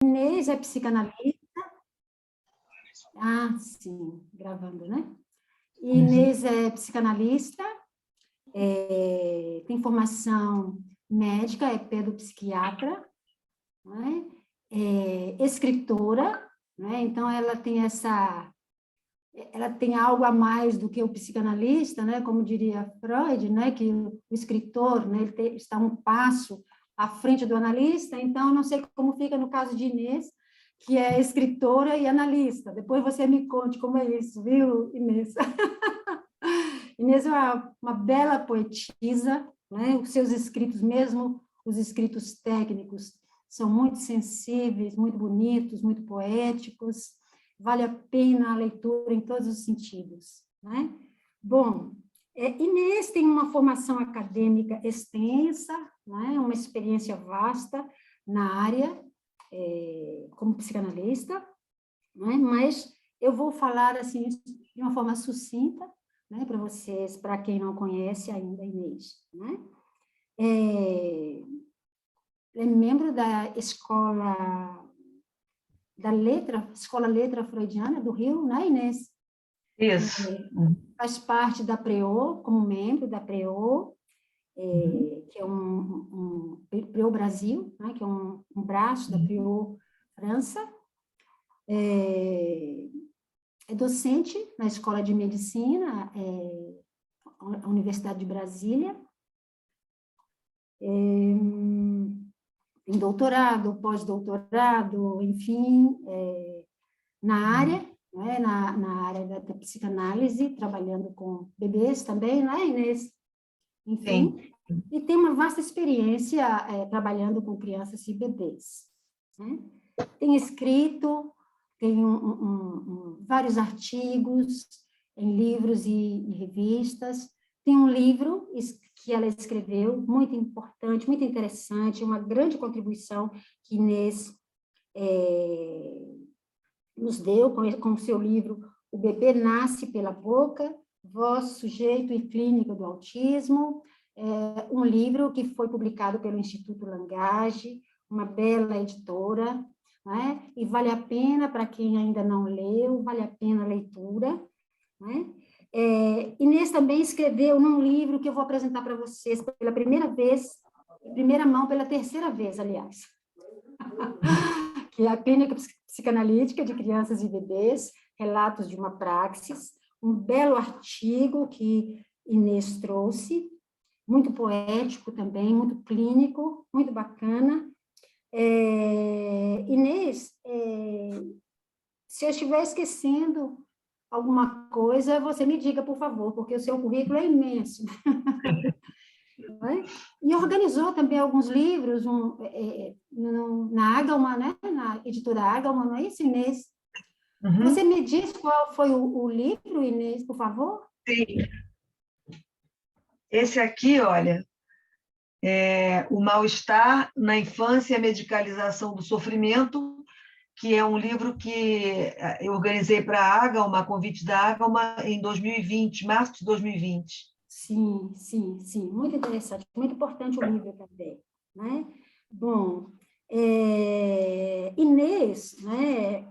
Inês é psicanalista. Ah, sim, gravando, né? Inês é psicanalista, tem formação médica, é pedopsiquiatra, né? É escritora, né? Então ela tem algo a mais do que o psicanalista, né? Como diria Freud, né? Que o escritor, né? Está um passo à frente do analista. Então, não sei como fica no caso de Inês, que é escritora e analista. Depois você me conte como é isso, viu, Inês? Inês é uma bela poetisa, né? Os seus escritos, mesmo os escritos técnicos, são muito sensíveis, muito bonitos, muito poéticos. Vale a pena a leitura em todos os sentidos, né? Bom, Inês tem uma formação acadêmica extensa, né? Uma experiência vasta na área, como psicanalista, né? Mas eu vou falar assim de uma forma sucinta, né, para vocês, para quem não conhece ainda a Inês, né? É membro da Escola Letra Freudiana do Rio, né, Inês? Isso. Faz parte da PREO, como membro da PREO, que é PREO Brasil, né, que é um braço da PREO França. É docente na Escola de Medicina, a Universidade de Brasília. Em doutorado, pós-doutorado, enfim, na área, né, na área da psicanálise, trabalhando com bebês também, não é, Inês? Enfim, sim. E tem uma vasta experiência trabalhando com crianças e bebês, né? Tem escrito, tem vários artigos em livros e revistas. Tem um livro que ela escreveu, muito importante, muito interessante, uma grande contribuição que Inês nos deu com o seu livro O Bebê Nasce pela Boca, Voz, Sujeito e Clínica do Autismo, um livro que foi publicado pelo Instituto Langage, uma bela editora, né? E vale a pena, para quem ainda não leu, vale a pena a leitura, né? Inês também escreveu num livro que eu vou apresentar para vocês pela primeira vez, em primeira mão, pela terceira vez, aliás, que é a Clínica Psicanalítica de Crianças e Bebês, Relatos de uma Praxis, um belo artigo que Inês trouxe, muito poético também, muito clínico, muito bacana. Inês, se eu estiver esquecendo alguma coisa, você me diga, por favor, porque o seu currículo é imenso. E organizou também alguns livros na Agalman, né? Na editora Agalman, não é isso, Inês? Uhum. Você me diz qual foi o livro, Inês, por favor? Sim. Esse aqui, olha, é O Mal-Estar na Infância e a Medicalização do Sofrimento, que é um livro que eu organizei para a Agalman, a convite da Agalman, em 2020, março de 2020. Sim, sim, sim, muito interessante, muito importante o livro também, né? Bom, Inês, né,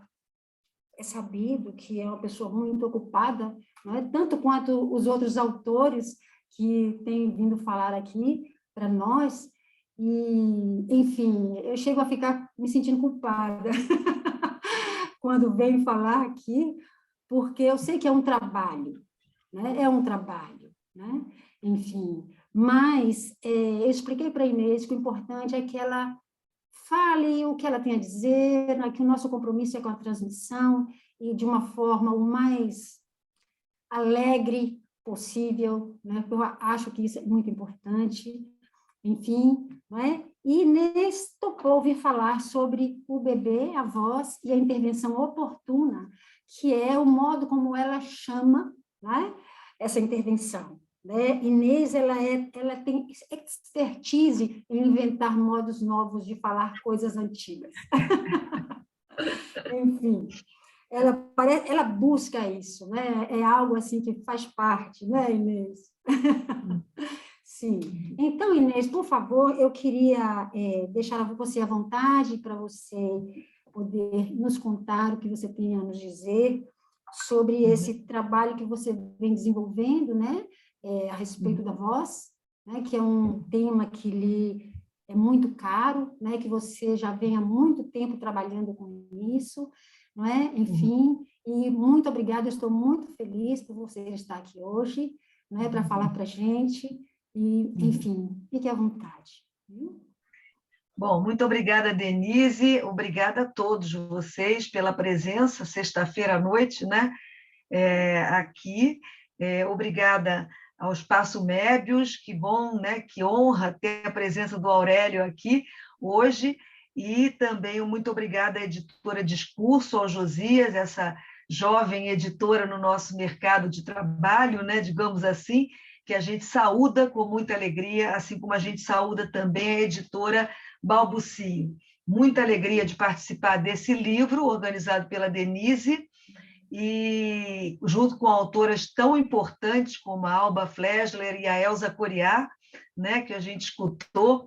é sabido que é uma pessoa muito ocupada, né, tanto quanto os outros autores que têm vindo falar aqui para nós, e, enfim, eu chego a ficar me sentindo culpada quando venho falar aqui, porque eu sei que é um trabalho, né? É um trabalho, né? Enfim, mas eu expliquei para a Inês que o importante é que ela fale o que ela tem a dizer, né? Que o nosso compromisso é com a transmissão e de uma forma o mais alegre possível, né? Eu acho que isso é muito importante, enfim, né? E Inês topou vir falar sobre o bebê, a voz e a intervenção oportuna, que é o modo como ela chama, né, essa intervenção. Né? Inês, ela tem expertise em inventar modos novos de falar coisas antigas. Enfim, ela busca isso, né? É algo assim que faz parte, né, Inês? Sim. Então, Inês, por favor, eu queria deixar você à vontade para você poder nos contar o que você tem a nos dizer sobre esse trabalho que você vem desenvolvendo, né, a respeito da voz, né, que é um tema que lhe é muito caro, né, que você já vem há muito tempo trabalhando com isso, não é? Enfim, e muito obrigada, eu estou muito feliz por você estar aqui hoje, não é, para falar para a gente, e, enfim, fique à vontade. Viu? Bom, muito obrigada, Denise, obrigada a todos vocês pela presença, sexta-feira à noite, né, aqui, obrigada ao Espaço Mébios, que bom, né, que honra ter a presença do Aurélio aqui hoje, e também muito obrigada à editora Discurso, ao Josias, essa jovem editora no nosso mercado de trabalho, né, digamos assim, que a gente saúda com muita alegria, assim como a gente saúda também a editora Balbucio. Muita alegria de participar desse livro, organizado pela Denise, e junto com autoras tão importantes como a Alba Flesler e a Elza Coriá, né, que a gente escutou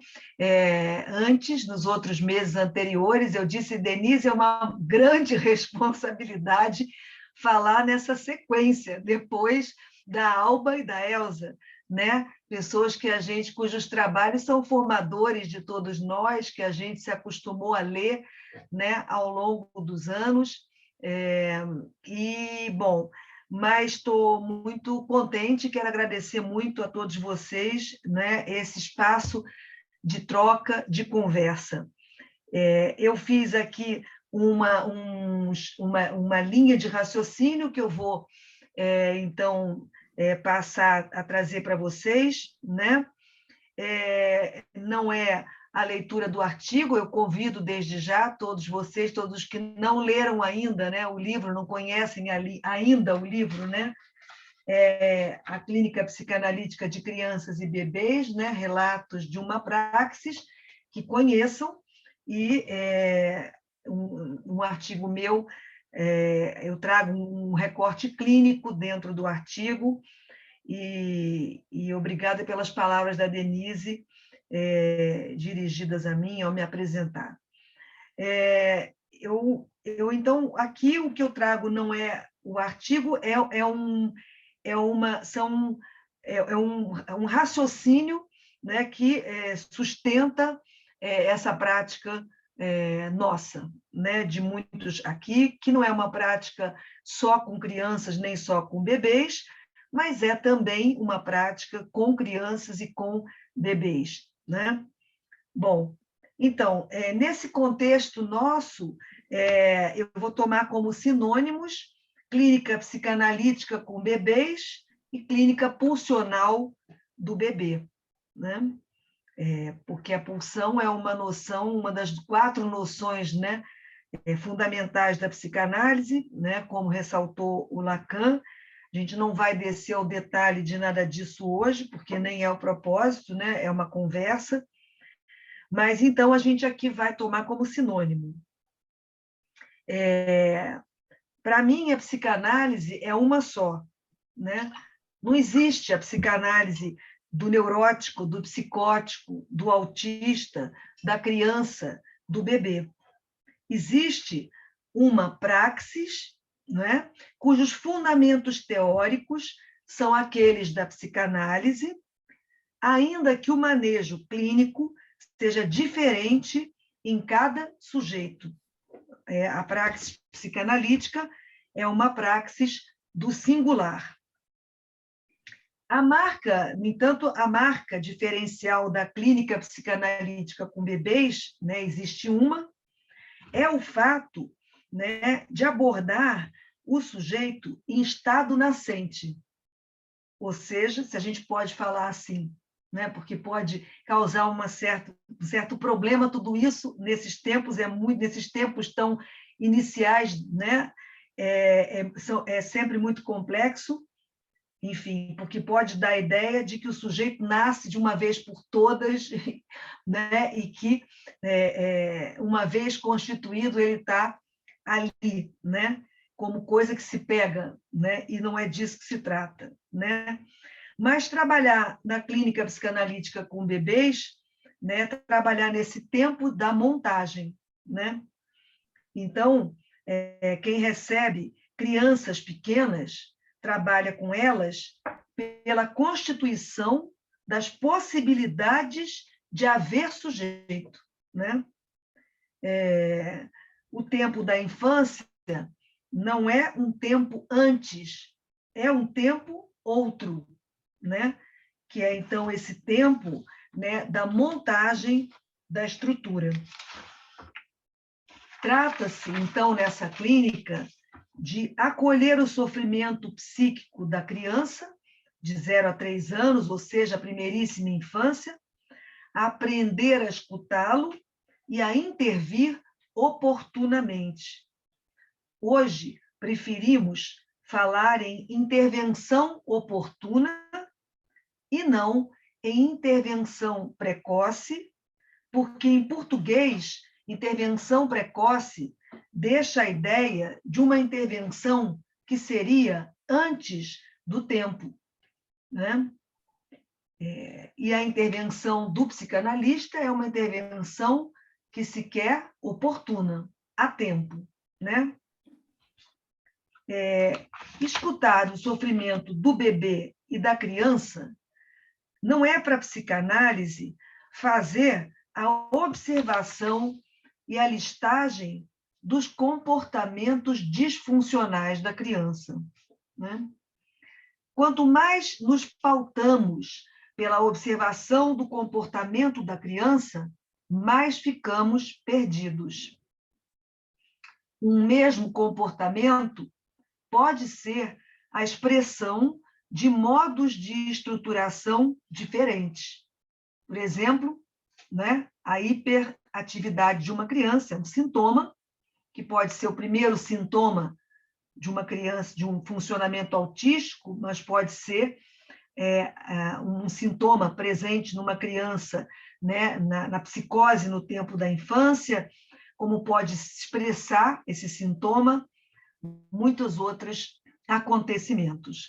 antes, nos outros meses anteriores. Eu disse, Denise, é uma grande responsabilidade falar nessa sequência, depois da Alba e da Elza, né? Pessoas que cujos trabalhos são formadores de todos nós, que a gente se acostumou a ler, né, ao longo dos anos. Bom, mas estou muito contente, quero agradecer muito a todos vocês, né, esse espaço de troca, de conversa. Eu fiz aqui uma linha de raciocínio que eu vou, então, passar a trazer para vocês, né? Não é a leitura do artigo, eu convido desde já todos vocês, todos que não leram ainda, né, o livro, não conhecem ainda o livro, né, A Clínica Psicanalítica de Crianças e Bebês, né, Relatos de uma Praxis, que conheçam, e um artigo meu, eu trago um recorte clínico dentro do artigo, e obrigada pelas palavras da Denise, dirigidas a mim ao me apresentar. Então, aqui o que eu trago não é o artigo, é um raciocínio, né, que sustenta essa prática nossa, né, de muitos aqui, que não é uma prática só com crianças, nem só com bebês, mas é também uma prática com crianças e com bebês, né? Bom, então, nesse contexto nosso, eu vou tomar como sinônimos clínica psicanalítica com bebês e clínica pulsional do bebê, né? Porque a pulsão é uma noção, uma das 4 noções, né, fundamentais da psicanálise, né, como ressaltou o Lacan. A gente não vai descer ao detalhe de nada disso hoje, porque nem é o propósito, né? É uma conversa. Mas, então, a gente aqui vai tomar como sinônimo. Para mim, a psicanálise é uma só, né? Não existe a psicanálise do neurótico, do psicótico, do autista, da criança, do bebê. Existe uma praxis, né, cujos fundamentos teóricos são aqueles da psicanálise, ainda que o manejo clínico seja diferente em cada sujeito. A praxis psicanalítica é uma praxis do singular. No entanto, a marca diferencial da clínica psicanalítica com bebês, né, existe uma, é o fato, né, de abordar o sujeito em estado nascente. Ou seja, se a gente pode falar assim, né, porque pode causar um certo problema tudo isso nesses tempos tão iniciais, né, é sempre muito complexo, enfim, porque pode dar a ideia de que o sujeito nasce de uma vez por todas, né, e que, uma vez constituído, ele está ali, né, como coisa que se pega, né, e não é disso que se trata, né? Mas trabalhar na clínica psicanalítica com bebês, né, trabalhar nesse tempo da montagem, né? Então, quem recebe crianças pequenas trabalha com elas pela constituição das possibilidades de haver sujeito, né? O tempo da infância não é um tempo antes, é um tempo outro, né? Que é, então, esse tempo, né, da montagem da estrutura. Trata-se, então, nessa clínica, de acolher o sofrimento psíquico da criança, de 0 a 3 anos, ou seja, a primeiríssima infância, a aprender a escutá-lo e a intervir oportunamente. Hoje, preferimos falar em intervenção oportuna e não em intervenção precoce, porque, em português, intervenção precoce deixa a ideia de uma intervenção que seria antes do tempo, né? E a intervenção do psicanalista é uma intervenção que se quer oportuna, a tempo, né? Escutar o sofrimento do bebê e da criança não é para a psicanálise fazer a observação e a listagem dos comportamentos disfuncionais da criança, né? Quanto mais nos pautamos pela observação do comportamento da criança, mais ficamos perdidos. Um mesmo comportamento pode ser a expressão de modos de estruturação diferentes. Por exemplo, né, a hiperatividade de uma criança é um sintoma, que pode ser o primeiro sintoma de uma criança, de um funcionamento autístico, mas pode ser um sintoma presente numa criança, né, na psicose no tempo da infância, como pode expressar esse sintoma muitos outros acontecimentos.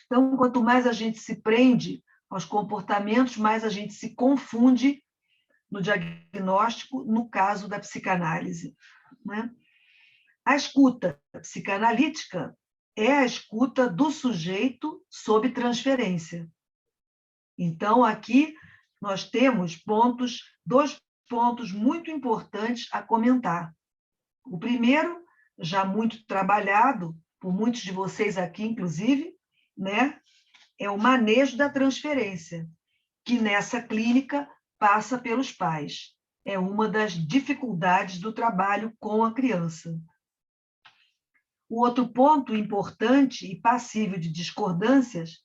Então, quanto mais a gente se prende aos comportamentos, mais a gente se confunde no diagnóstico, no caso da psicanálise, né? A escuta psicanalítica é a escuta do sujeito sob transferência. Então, aqui nós temos dois pontos muito importantes a comentar. O primeiro, já muito trabalhado por muitos de vocês aqui, inclusive, né, é o manejo da transferência, que nessa clínica passa pelos pais. É uma das dificuldades do trabalho com a criança. O outro ponto importante e passível de discordâncias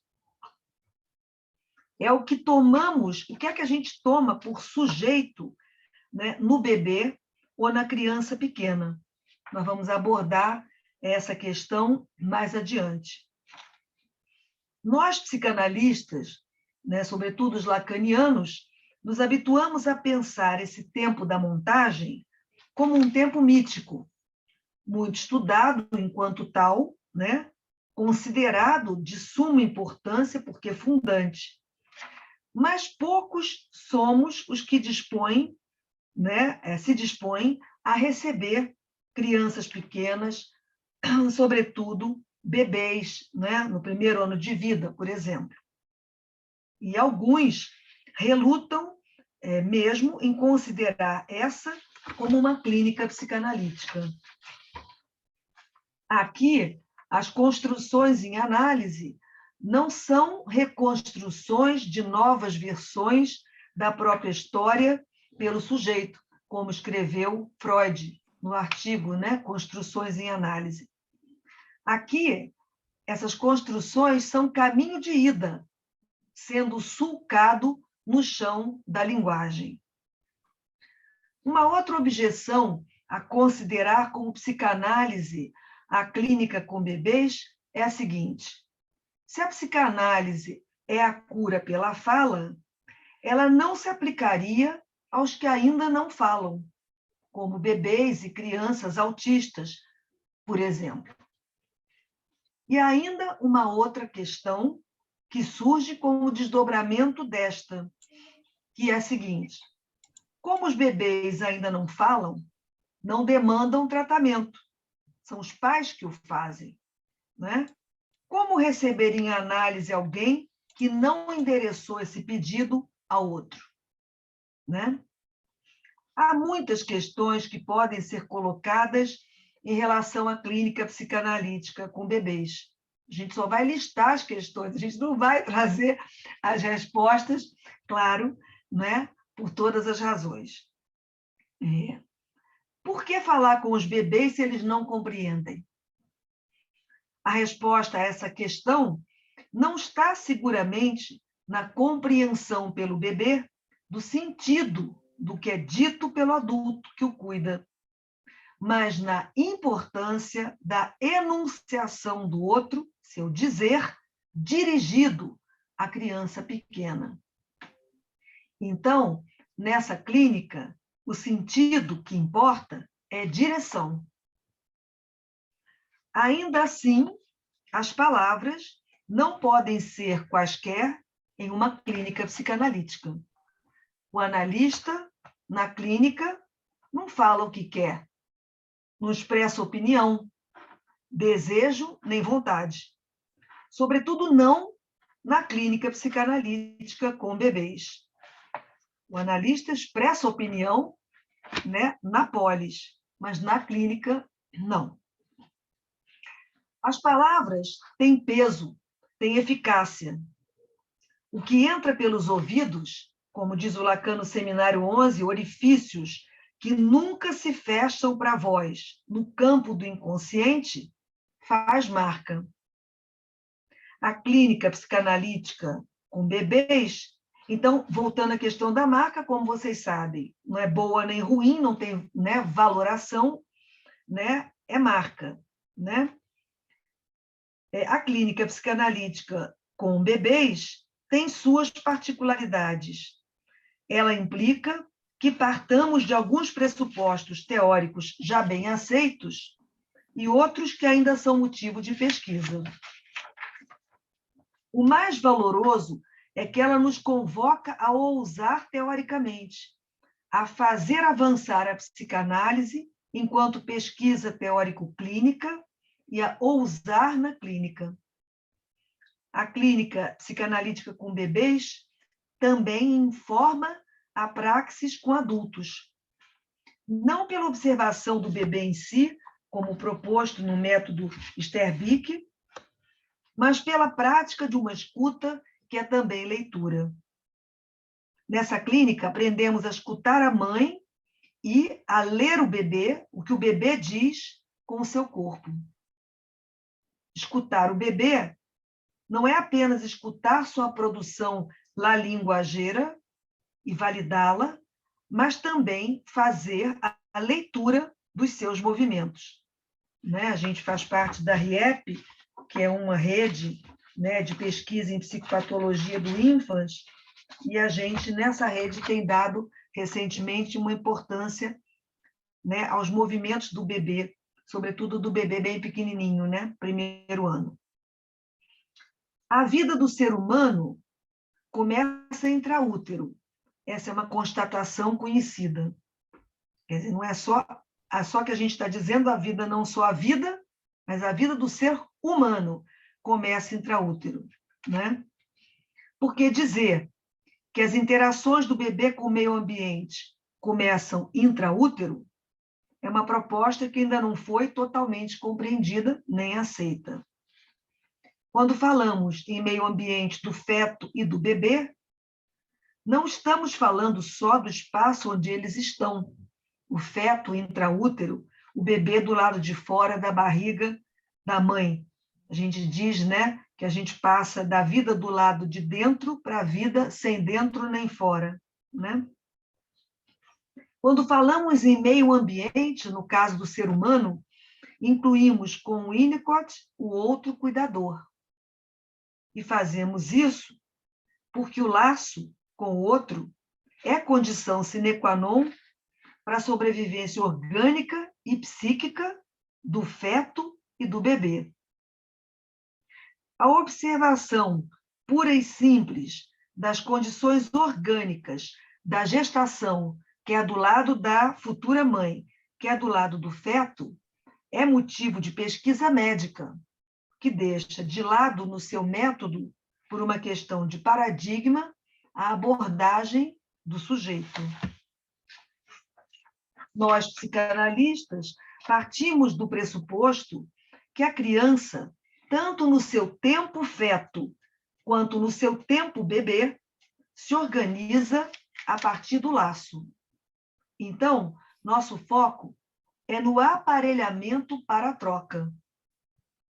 é o que tomamos, o que é que a gente toma por sujeito, né, no bebê ou na criança pequena. Nós vamos abordar essa questão mais adiante. Nós, psicanalistas, né, sobretudo os lacanianos, nos habituamos a pensar esse tempo da montagem como um tempo mítico, muito estudado enquanto tal, né, considerado de suma importância porque é fundante. Mas poucos somos os que dispõem, né, se dispõem a receber crianças pequenas, sobretudo bebês, né, no primeiro ano de vida, por exemplo. E alguns relutam mesmo em considerar essa como uma clínica psicanalítica. Aqui, as construções em análise não são reconstruções de novas versões da própria história pelo sujeito, como escreveu Freud no artigo, né, Construções em Análise. Aqui, essas construções são caminho de ida, sendo sulcado no chão da linguagem. Uma outra objeção a considerar como psicanálise a clínica com bebês é a seguinte: se a psicanálise é a cura pela fala, ela não se aplicaria aos que ainda não falam, como bebês e crianças autistas, por exemplo. E ainda uma outra questão que surge com o desdobramento desta, que é a seguinte: como os bebês ainda não falam, não demandam tratamento. São os pais que o fazem, né? Como receber em análise alguém que não endereçou esse pedido ao outro, né? Há muitas questões que podem ser colocadas em relação à clínica psicanalítica com bebês. A gente só vai listar as questões, a gente não vai trazer as respostas, claro, né? Por todas as razões. Por que falar com os bebês se eles não compreendem? A resposta a essa questão não está seguramente na compreensão pelo bebê do sentido do que é dito pelo adulto que o cuida, mas na importância da enunciação do outro, seu dizer, dirigido à criança pequena. Então, nessa clínica, o sentido que importa é direção. Ainda assim, as palavras não podem ser quaisquer em uma clínica psicanalítica. O analista, na clínica, não fala o que quer, não expressa opinião, desejo nem vontade. Sobretudo não na clínica psicanalítica com bebês. O analista expressa opinião, né, na polis, mas na clínica, não. As palavras têm peso, têm eficácia. O que entra pelos ouvidos, como diz o Lacan no Seminário 11, orifícios que nunca se fecham para a voz, no campo do inconsciente, faz marca. A clínica psicanalítica com bebês, então, voltando à questão da marca, como vocês sabem, não é boa nem ruim, não tem, né, valoração, né, é marca, né? A clínica psicanalítica com bebês tem suas particularidades. Ela implica que partamos de alguns pressupostos teóricos já bem aceitos e outros que ainda são motivo de pesquisa. O mais valoroso é que ela nos convoca a ousar teoricamente, a fazer avançar a psicanálise enquanto pesquisa teórico-clínica e a ousar na clínica. A clínica psicanalítica com bebês também informa a praxis com adultos. Não pela observação do bebê em si, como proposto no método Sterbick, mas pela prática de uma escuta que é também leitura. Nessa clínica, aprendemos a escutar a mãe e a ler o bebê, o que o bebê diz com o seu corpo. Escutar o bebê não é apenas escutar sua produção la linguageira e validá-la, mas também fazer a leitura dos seus movimentos. Né? A gente faz parte da RIEP, que é uma rede, né, de pesquisa em psicopatologia do ínfans, e a gente, nessa rede, tem dado recentemente uma importância, né, aos movimentos do bebê, sobretudo do bebê bem pequenininho, né, primeiro ano. A vida do ser humano começa intraútero. Essa é uma constatação conhecida. Quer dizer, não é só que a gente está dizendo a vida, não só a vida, mas a vida do ser humano começa intraútero, né? Porque dizer que as interações do bebê com o meio ambiente começam intraútero é uma proposta que ainda não foi totalmente compreendida nem aceita. Quando falamos em meio ambiente do feto e do bebê, não estamos falando só do espaço onde eles estão, o feto intraútero, o bebê do lado de fora da barriga da mãe. A gente diz, né, que a gente passa da vida do lado de dentro para a vida sem dentro nem fora, né? Quando falamos em meio ambiente, no caso do ser humano, incluímos com o Winnicott o outro cuidador. E fazemos isso porque o laço com o outro é condição sine qua non para a sobrevivência orgânica e psíquica do feto e do bebê. A observação pura e simples das condições orgânicas da gestação, que é do lado da futura mãe, que é do lado do feto, é motivo de pesquisa médica, que deixa de lado no seu método, por uma questão de paradigma, a abordagem do sujeito. Nós, psicanalistas, partimos do pressuposto que a criança, tanto no seu tempo feto quanto no seu tempo bebê, se organiza a partir do laço. Então, nosso foco é no aparelhamento para a troca.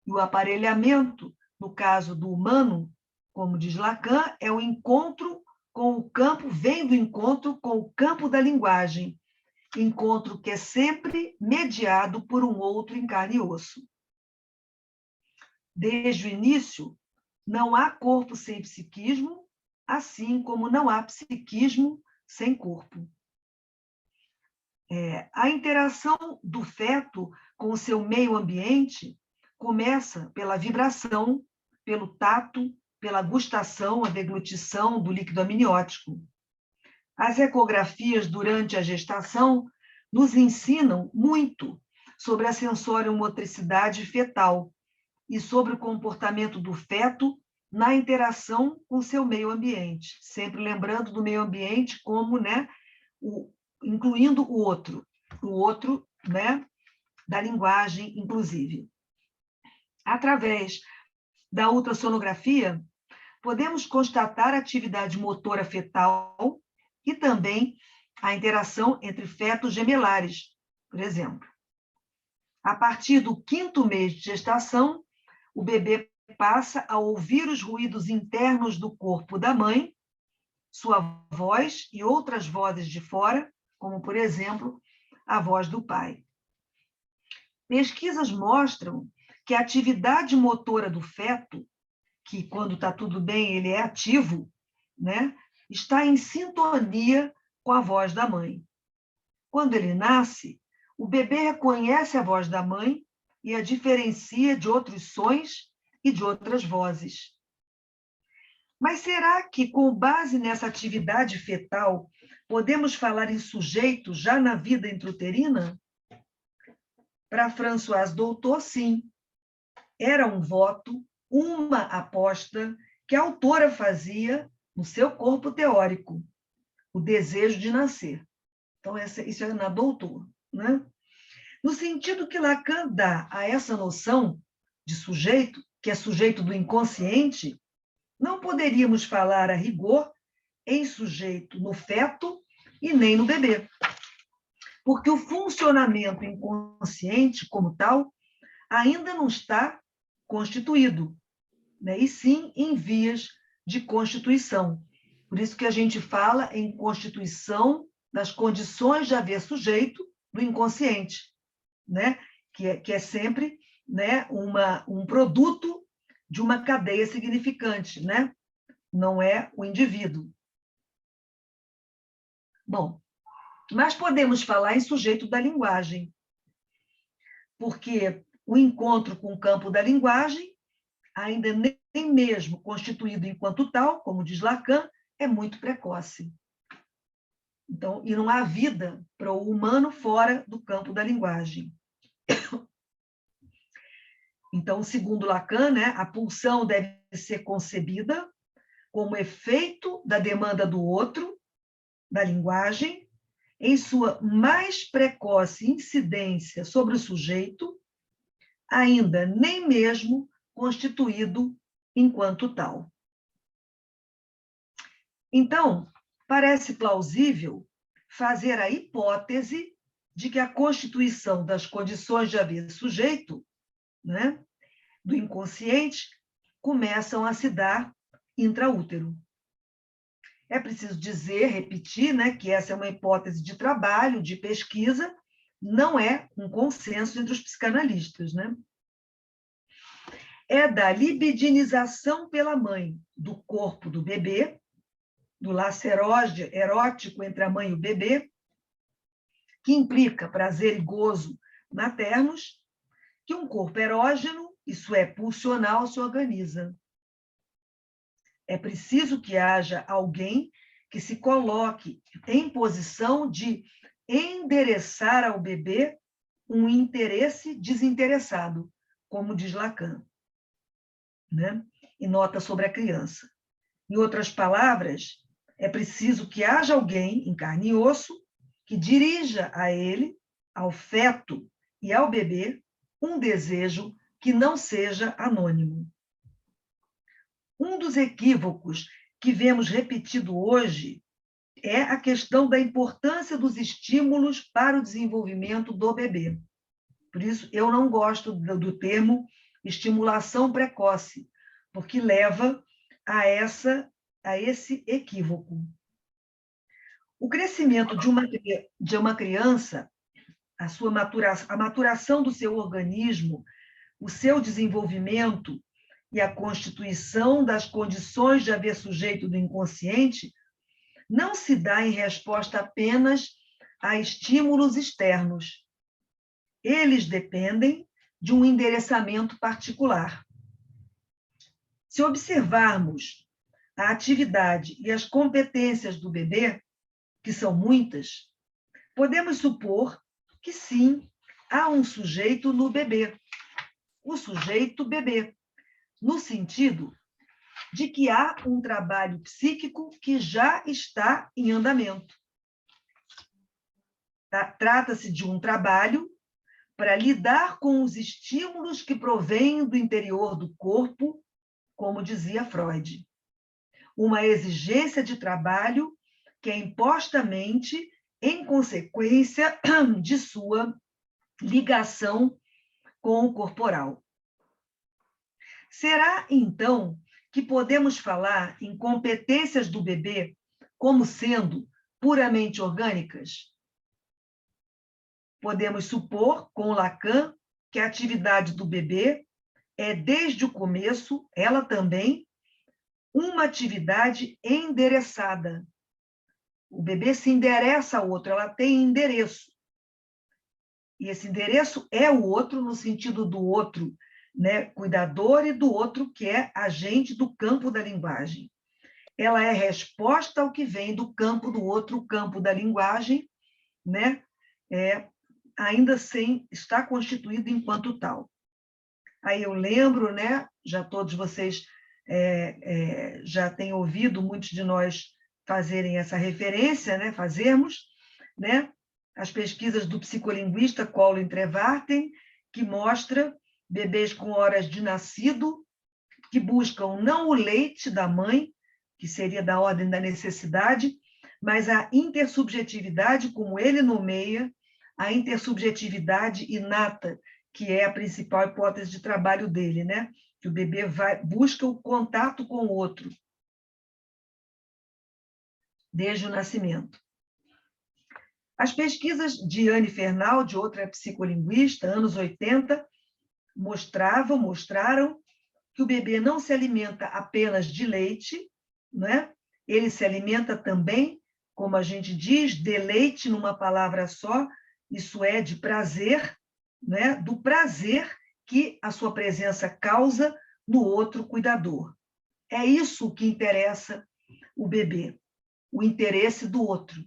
E o aparelhamento, no caso do humano, como diz Lacan, é o encontro com o campo, vem do encontro com o campo da linguagem, encontro que é sempre mediado por um outro em carne e osso. Desde o início, não há corpo sem psiquismo, assim como não há psiquismo sem corpo. A interação do feto com o seu meio ambiente começa pela vibração, pelo tato, pela gustação, a deglutição do líquido amniótico. As ecografias durante a gestação nos ensinam muito sobre a sensoriomotricidade fetal e sobre o comportamento do feto na interação com seu meio ambiente, sempre lembrando do meio ambiente como, né, incluindo o outro, né, da linguagem inclusive. Através da ultrassonografia, podemos constatar a atividade motora fetal e também a interação entre fetos gemelares, por exemplo. A partir do 5º mês de gestação, o bebê passa a ouvir os ruídos internos do corpo da mãe, sua voz e outras vozes de fora, como, por exemplo, a voz do pai. Pesquisas mostram que a atividade motora do feto, que quando está tudo bem ele é ativo, né, está em sintonia com a voz da mãe. Quando ele nasce, o bebê reconhece a voz da mãe e a diferencia de outros sons e de outras vozes. Mas será que, com base nessa atividade fetal, podemos falar em sujeito já na vida intrauterina? Para Françoise Doutor, sim. Era um voto, uma aposta que a autora fazia no seu corpo teórico, o desejo de nascer. Então, isso é na Doutor, né? No sentido que Lacan dá a essa noção de sujeito, que é sujeito do inconsciente, não poderíamos falar a rigor em sujeito no feto e nem no bebê. Porque o funcionamento inconsciente, como tal, ainda não está constituído, né? E sim em vias de constituição. Por isso que a gente fala em constituição das condições de haver sujeito do inconsciente, né? Que é sempre, né, um produto de uma cadeia significante, né? Não é o indivíduo. Bom, mas podemos falar em sujeito da linguagem, porque o encontro com o campo da linguagem, ainda nem mesmo constituído enquanto tal, como diz Lacan, é muito precoce. Então, e não há vida para o humano fora do campo da linguagem. Então, segundo Lacan, né, a pulsão deve ser concebida como efeito da demanda do outro, da linguagem, em sua mais precoce incidência sobre o sujeito, ainda nem mesmo constituído enquanto tal. Então, parece plausível fazer a hipótese de que a constituição das condições de haver sujeito, né, do inconsciente, começam a se dar intraútero. É preciso dizer, repetir, né, que essa é uma hipótese de trabalho, de pesquisa, não é um consenso entre os psicanalistas, né? É da libidinização pela mãe do corpo do bebê, do laço erótico entre a mãe e o bebê, que implica prazer e gozo maternos, que um corpo erógeno, isso é, pulsional, se organiza. É preciso que haja alguém que se coloque em posição de endereçar ao bebê um interesse desinteressado, como diz Lacan, né? E nota sobre a criança. Em outras palavras, é preciso que haja alguém em carne e osso que dirija a ele, ao feto e ao bebê, um desejo que não seja anônimo. Um dos equívocos que vemos repetido hoje é a questão da importância dos estímulos para o desenvolvimento do bebê. Por isso, eu não gosto do termo estimulação precoce, porque leva a esse equívoco. O crescimento de uma criança, a maturação do seu organismo, o seu desenvolvimento e a constituição das condições de haver sujeito do inconsciente não se dá em resposta apenas a estímulos externos. Eles dependem de um endereçamento particular. Se observarmos a atividade e as competências do bebê, que são muitas, podemos supor que sim, há um sujeito no bebê, o sujeito bebê, no sentido de que há um trabalho psíquico que já está em andamento. Trata-se de um trabalho para lidar com os estímulos que provêm do interior do corpo, como dizia Freud. Uma exigência de trabalho que é imposta à mente em consequência de sua ligação com o corporal. Será, então, que podemos falar em competências do bebê como sendo puramente orgânicas? Podemos supor, com Lacan, que a atividade do bebê é, desde o começo, ela também, uma atividade endereçada. O bebê se endereça ao outro, ela tem endereço. E esse endereço é o outro, no sentido do outro, né, cuidador, e do outro que é agente do campo da linguagem. Ela é resposta ao que vem do campo do outro, o campo da linguagem, né, ainda sem estar constituído enquanto tal. Aí eu lembro, né, já todos vocês já têm ouvido muitos de nós fazerem essa referência, né, fazermos, né, as pesquisas do psicolinguista Colin Trevarten, que mostra bebês com horas de nascido que buscam não o leite da mãe, que seria da ordem da necessidade, mas a intersubjetividade, como ele nomeia, a intersubjetividade inata, que é a principal hipótese de trabalho dele, né? Que o bebê busca o contato com o outro desde o nascimento. As pesquisas de Anne Fernald, outra psicolinguista, anos 80, mostraram que o bebê não se alimenta apenas de leite, né? Ele se alimenta também, como a gente diz, de leite numa palavra só, isso é, de prazer, né? Do prazer que a sua presença causa no outro cuidador. É isso que interessa o bebê, o interesse do outro.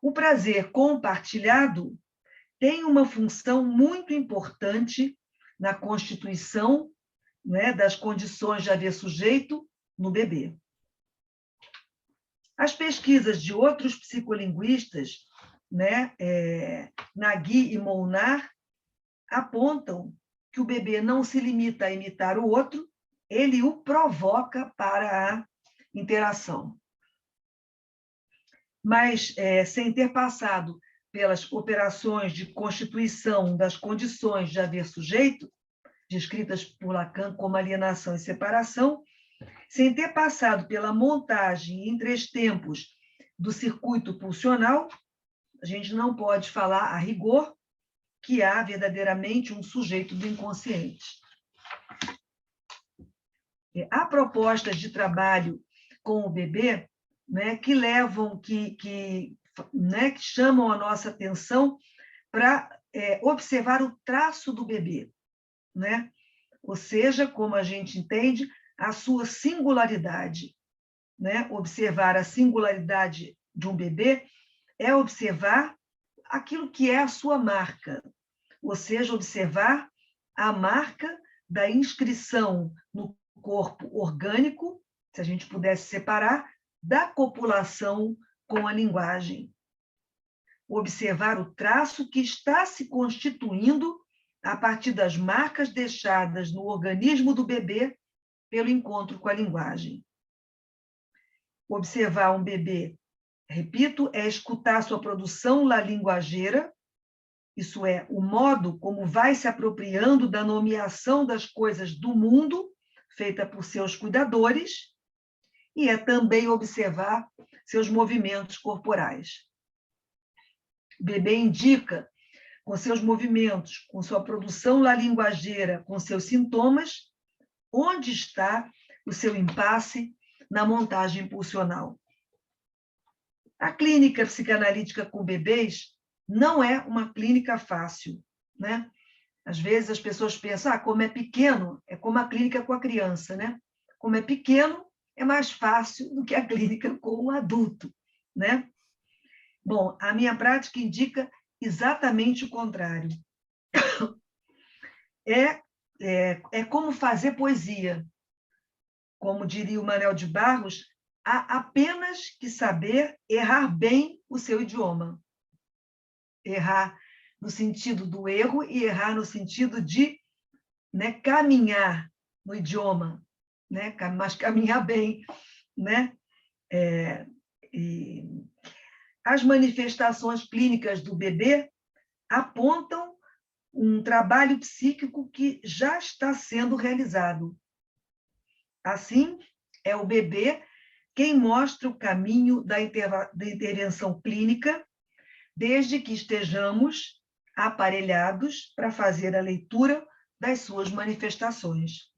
O prazer compartilhado tem uma função muito importante na constituição, né, das condições de haver sujeito no bebê. As pesquisas de outros psicolinguistas, né, Nagui e Molnar, apontam que o bebê não se limita a imitar o outro, ele o provoca para a interação. Mas, sem ter passado pelas operações de constituição das condições de haver sujeito, descritas por Lacan como alienação e separação, sem ter passado pela montagem em 3 tempos do circuito pulsional, a gente não pode falar, a rigor, que há verdadeiramente um sujeito do inconsciente. Há propostas de trabalho com o bebê, né, que levam, né, que chamam a nossa atenção para observar o traço do bebê, né? Ou seja, como a gente entende, a sua singularidade, né? Observar a singularidade de um bebê é observar aquilo que é a sua marca, ou seja, observar a marca da inscrição no corpo orgânico, se a gente pudesse separar, da copulação com a linguagem. Observar o traço que está se constituindo a partir das marcas deixadas no organismo do bebê pelo encontro com a linguagem. Observar um bebê, repito, é escutar sua produção linguageira, isso é, o modo como vai se apropriando da nomeação das coisas do mundo, feita por seus cuidadores, e é também observar seus movimentos corporais. O bebê indica, com seus movimentos, com sua produção linguageira, com seus sintomas, onde está o seu impasse na montagem pulsional. A clínica psicanalítica com bebês não é uma clínica fácil, né? Às vezes as pessoas pensam, como é pequeno, é como a clínica com a criança, né? Como é pequeno, é mais fácil do que a clínica com o adulto, né? Bom, a minha prática indica exatamente o contrário. É como fazer poesia. Como diria o Manel de Barros, há apenas que saber errar bem o seu idioma. Errar no sentido do erro e errar no sentido de, né, caminhar no idioma, né, mas caminhar bem, né? E as manifestações clínicas do bebê apontam um trabalho psíquico que já está sendo realizado. Assim, é o bebê quem mostra o caminho da intervenção clínica, desde que estejamos aparelhados para fazer a leitura das suas manifestações.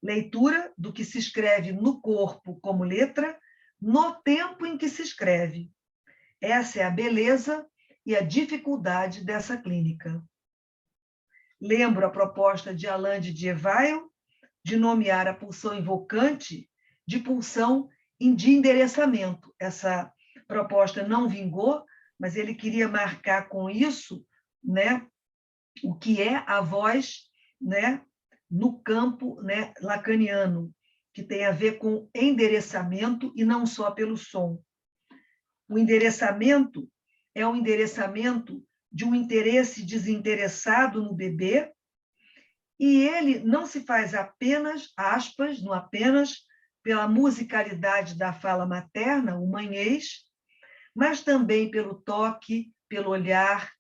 Leitura do que se escreve no corpo como letra, no tempo em que se escreve. Essa é a beleza e a dificuldade dessa clínica. Lembro a proposta de Alain de Dievail de nomear a pulsão invocante de pulsão de endereçamento. Essa proposta não vingou, mas ele queria marcar com isso, né, o que é a voz, né, no campo, né, lacaniano, que tem a ver com endereçamento e não só pelo som. O endereçamento é um endereçamento de um interesse desinteressado no bebê, e ele não se faz apenas, aspas, não apenas pela musicalidade da fala materna, o manhês, mas também pelo toque, pelo olhar,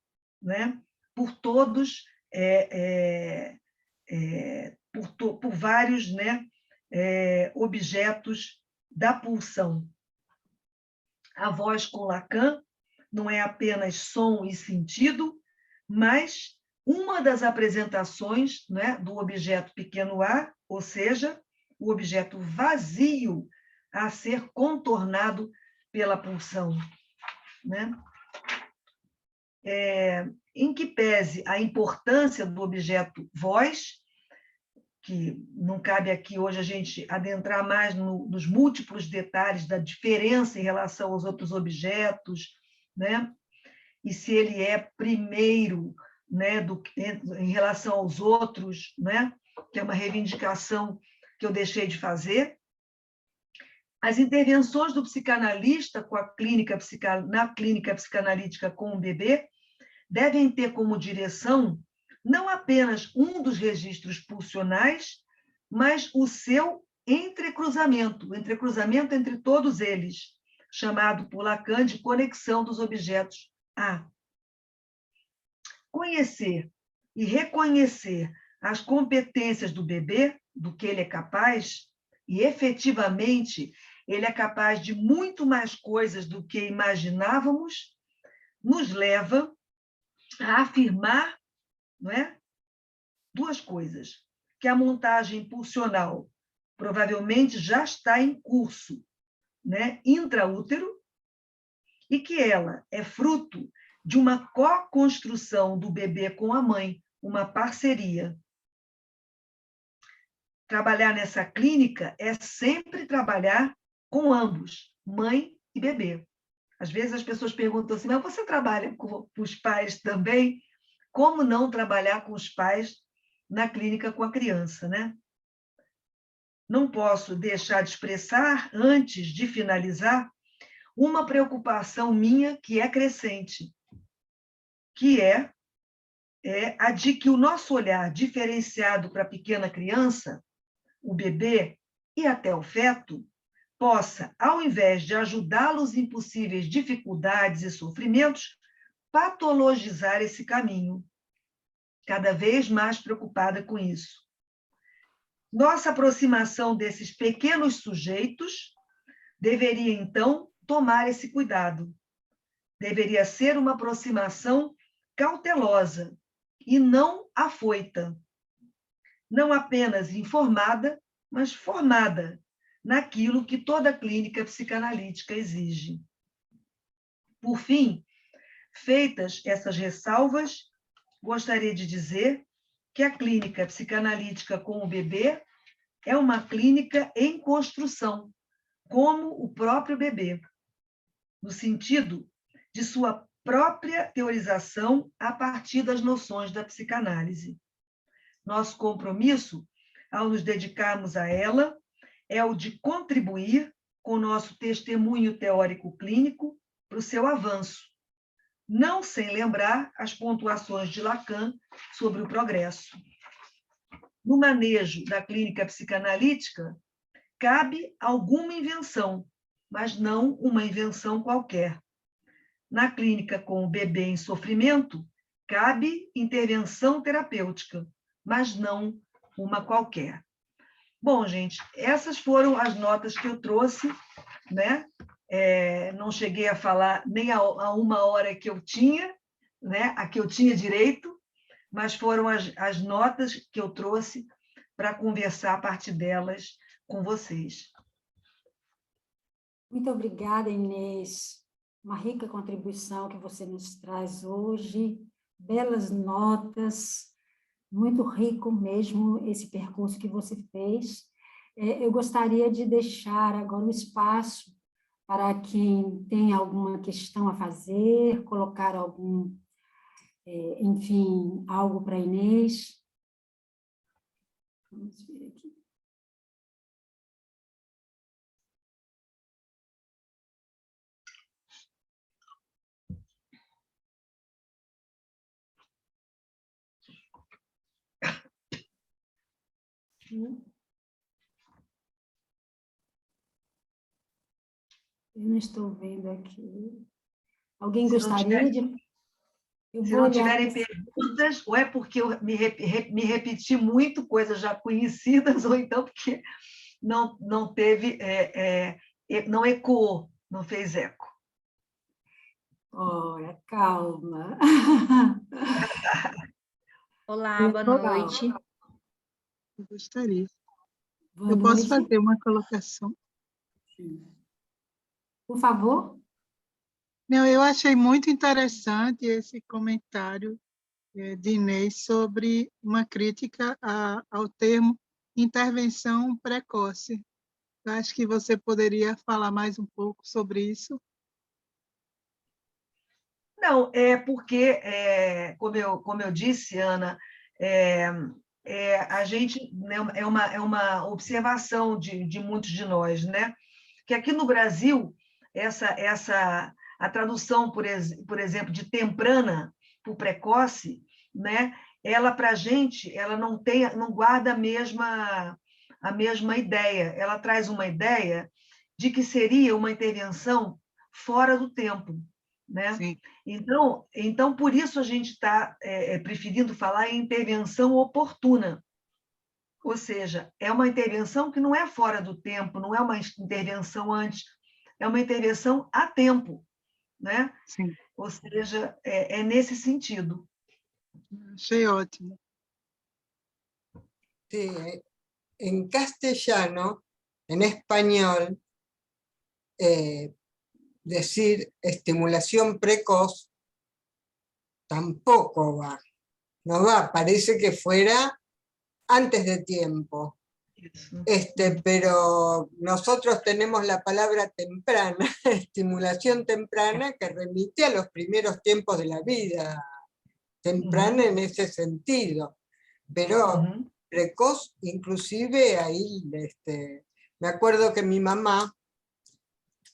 né? Por todos, por vários, né, objetos da pulsão. A voz com Lacan não é apenas som e sentido, mas uma das apresentações, né, do objeto pequeno a, ou seja, o objeto vazio a ser contornado pela pulsão, né? Em que pese a importância do objeto voz, que não cabe aqui hoje a gente adentrar mais nos múltiplos detalhes da diferença em relação aos outros objetos, né? E se ele é primeiro, né, em relação aos outros, né? Que é uma reivindicação que eu deixei de fazer. As intervenções do psicanalista na clínica psicanalítica com o bebê devem ter como direção não apenas um dos registros pulsionais, mas o seu entrecruzamento entre todos eles, chamado por Lacan de conexão dos objetos A. Conhecer e reconhecer as competências do bebê, do que ele é capaz, e efetivamente ele é capaz de muito mais coisas do que imaginávamos, nos leva a afirmar, não é, duas coisas: que a montagem pulsional provavelmente já está em curso, né, intraútero, e que ela é fruto de uma co-construção do bebê com a mãe, uma parceria. Trabalhar nessa clínica é sempre trabalhar com ambos, mãe e bebê. Às vezes as pessoas perguntam assim, mas você trabalha com os pais também? Como não trabalhar com os pais na clínica com a criança, né? Não posso deixar de expressar, antes de finalizar, uma preocupação minha que é crescente, que é a de que o nosso olhar diferenciado para a pequena criança, o bebê e até o feto, possa, ao invés de ajudá-los em possíveis dificuldades e sofrimentos, patologizar esse caminho, cada vez mais preocupada com isso. Nossa aproximação desses pequenos sujeitos deveria, então, tomar esse cuidado. Deveria ser uma aproximação cautelosa e não afoita. Não apenas informada, mas formada naquilo que toda clínica psicanalítica exige. Por fim, feitas essas ressalvas, gostaria de dizer que a clínica psicanalítica com o bebê é uma clínica em construção, como o próprio bebê, no sentido de sua própria teorização a partir das noções da psicanálise. Nosso compromisso, ao nos dedicarmos a ela, é o de contribuir com o nosso testemunho teórico-clínico para o seu avanço, não sem lembrar as pontuações de Lacan sobre o progresso. No manejo da clínica psicanalítica, cabe alguma invenção, mas não uma invenção qualquer. Na clínica com o bebê em sofrimento, cabe intervenção terapêutica, mas não uma qualquer. Bom, gente, essas foram as notas que eu trouxe, né? Não cheguei a falar nem a 1 hora que eu tinha, né? A que eu tinha direito, mas foram as notas que eu trouxe para conversar a partir delas com vocês. Muito obrigada, Inês. Uma rica contribuição que você nos traz hoje, belas notas, muito rico mesmo esse percurso que você fez. Eu gostaria de deixar agora um espaço para quem tem alguma questão a fazer, colocar algum, enfim, algo para a Inês. Vamos ver aqui. Eu não estou vendo aqui. Alguém gostaria de... Se não tiverem perguntas, ou é porque eu me repeti muito, coisas já conhecidas, ou então porque não teve, não ecoou, não fez eco. Ora, calma. Olá, boa noite. Eu gostaria. Boa eu noite. Posso fazer uma colocação? Sim. Por favor. Não, eu achei muito interessante esse comentário de Inês sobre uma crítica ao termo intervenção precoce. Eu acho que você poderia falar mais um pouco sobre isso. Não, é porque, como eu disse, Ana, a gente, né, é uma observação de muitos de nós, né? Que aqui no Brasil, a tradução, por exemplo, de temprana por precoce, né? Ela, para a gente, ela não guarda a mesma ideia. Ela traz uma ideia de que seria uma intervenção fora do tempo, né? Sim. Então, por isso a gente está preferindo falar em intervenção oportuna. Ou seja, é uma intervenção que não é fora do tempo, não é uma intervenção antes, é uma intervenção a tempo, né? Sim. Ou seja, é nesse sentido. Achei ótimo. Sí, en castellano, en español, decir estimulación precoz tampoco va, no va, parece que fuera antes de tiempo. Pero nosotros tenemos la palabra temprana, estimulación temprana, que remite a los primeros tiempos de la vida, temprana en ese sentido, pero precoz, inclusive ahí, me acuerdo que mi mamá,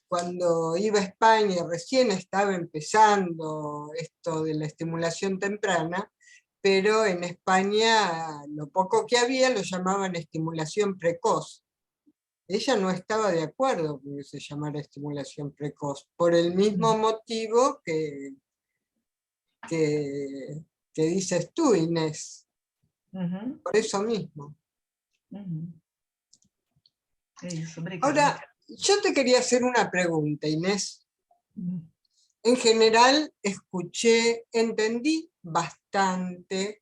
cuando iba a España, recién estaba empezando esto de la estimulación temprana, pero en España lo poco que había lo llamaban estimulación precoz. Ella no estaba de acuerdo con que se llamara estimulación precoz, por el mismo motivo que dices tú, Inés. Por eso mismo. Ahora, yo te quería hacer una pregunta, Inés. En general, escuché, entendí bastante,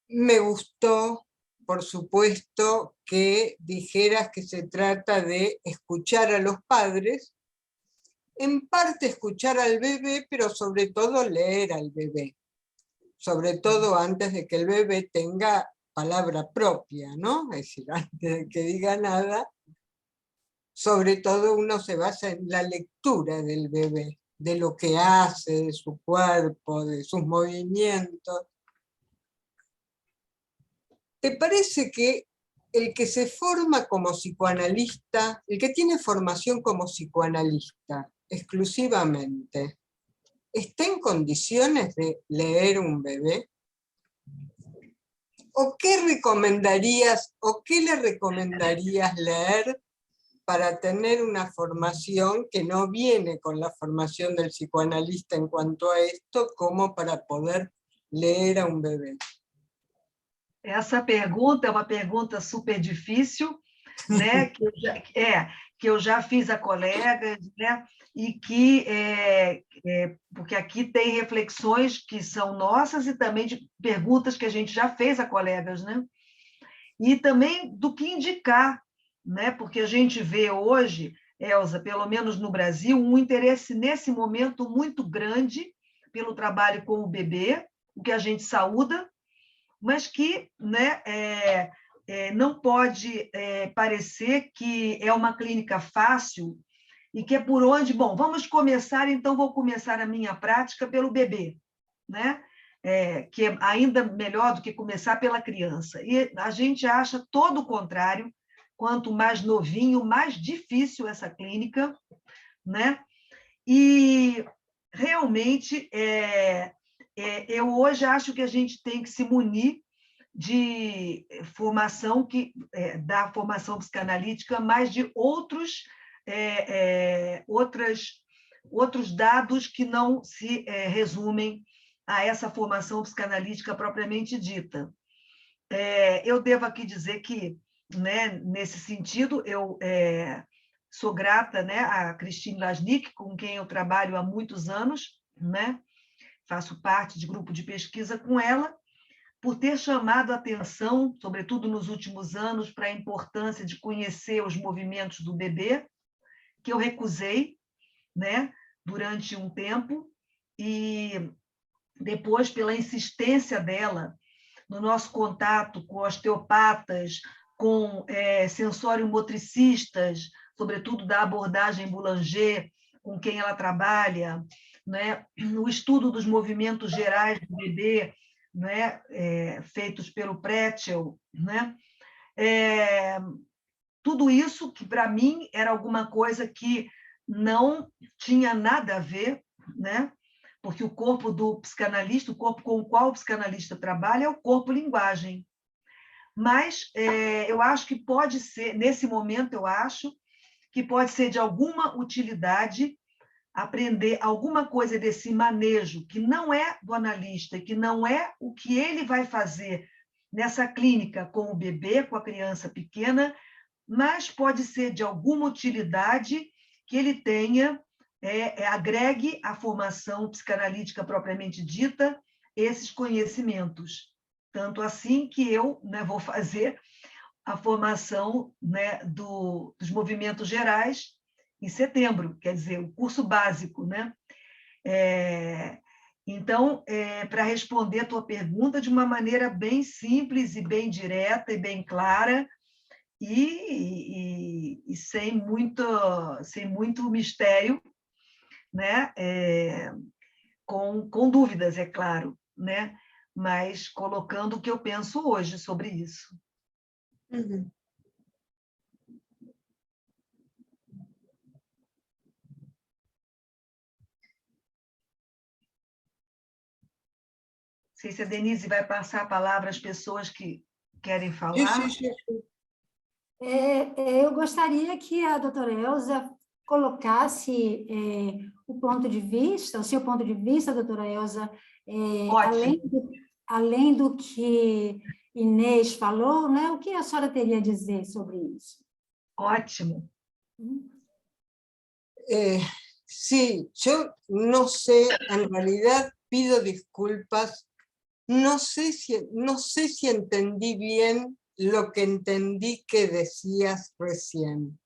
me gustó, por supuesto, que dijeras que se trata de escuchar a los padres, en parte escuchar al bebé, pero sobre todo leer al bebé, sobre todo antes de que el bebé tenga palabra propia, ¿no? Es decir, antes de que diga nada, sobre todo uno se basa en la lectura del bebé, de lo que hace, de su cuerpo, de sus movimientos. ¿Te parece que el que se forma como psicoanalista, el que tiene formación como psicoanalista exclusivamente, está en condiciones de leer un bebé? ¿O qué recomendarías, o qué le recomendarías leer para tener una formación que no viene con la formación del psicoanalista en cuanto a esto, como para poder leer a un bebé? Essa pergunta é uma pergunta super difícil, né? que eu já fiz a colegas, né? E que porque aqui tem reflexões que são nossas e também de perguntas que a gente já fez a colegas, né? E também do que indicar, né? Porque a gente vê hoje, Elza, pelo menos no Brasil, um interesse nesse momento muito grande pelo trabalho com o bebê, o que a gente saúda, mas que, né, não pode parecer que é uma clínica fácil e que é por onde, bom, vamos começar, então vou começar a minha prática pelo bebê, né? Que é ainda melhor do que começar pela criança. E a gente acha todo o contrário, quanto mais novinho, mais difícil essa clínica, né? E realmente eu hoje acho que a gente tem que se munir de formação da formação psicanalítica, mas de outros dados que não se resumem a essa formação psicanalítica propriamente dita. Eu devo aqui dizer que, né, nesse sentido, eu sou grata, né, a Christine Lasnik, com quem eu trabalho há muitos anos, né? Faço parte de grupo de pesquisa com ela, por ter chamado a atenção, sobretudo nos últimos anos, para a importância de conhecer os movimentos do bebê, que eu recusei, né, durante um tempo, e depois, pela insistência dela, no nosso contato com osteopatas, com sensório-motricistas, sobretudo da abordagem Boulanger, com quem ela trabalha, né, o estudo dos movimentos gerais do bebê, né, feitos pelo Pretzel, né, tudo isso que, para mim, era alguma coisa que não tinha nada a ver, né, porque o corpo do psicanalista, o corpo com o qual o psicanalista trabalha, é o corpo-linguagem. Mas eu acho que pode ser, nesse momento, eu acho que pode ser de alguma utilidade aprender alguma coisa desse manejo, que não é do analista, que não é o que ele vai fazer nessa clínica com o bebê, com a criança pequena, mas pode ser de alguma utilidade que ele tenha, agregue à formação psicanalítica propriamente dita esses conhecimentos. Tanto assim que eu, né, vou fazer a formação, né, dos movimentos gerais em setembro, quer dizer, o curso básico, né? Então, para responder a tua pergunta de uma maneira bem simples e bem direta e bem clara, e sem muito mistério, né? Com dúvidas, é claro, né? Mas colocando o que eu penso hoje sobre isso. Uhum. Não sei se a Denise vai passar a palavra às pessoas que querem Sí, falar. sí, sí, sí. Eu gostaria que a doutora Elza colocasse o ponto de vista, o seu ponto de vista, doutora Elza, Ótimo. além do que Inês falou, né? O que a senhora teria a dizer sobre isso? Ótimo. Sí, yo no sé, en realidad pido disculpas, no sé si entendí bien lo que entendí que decías recién.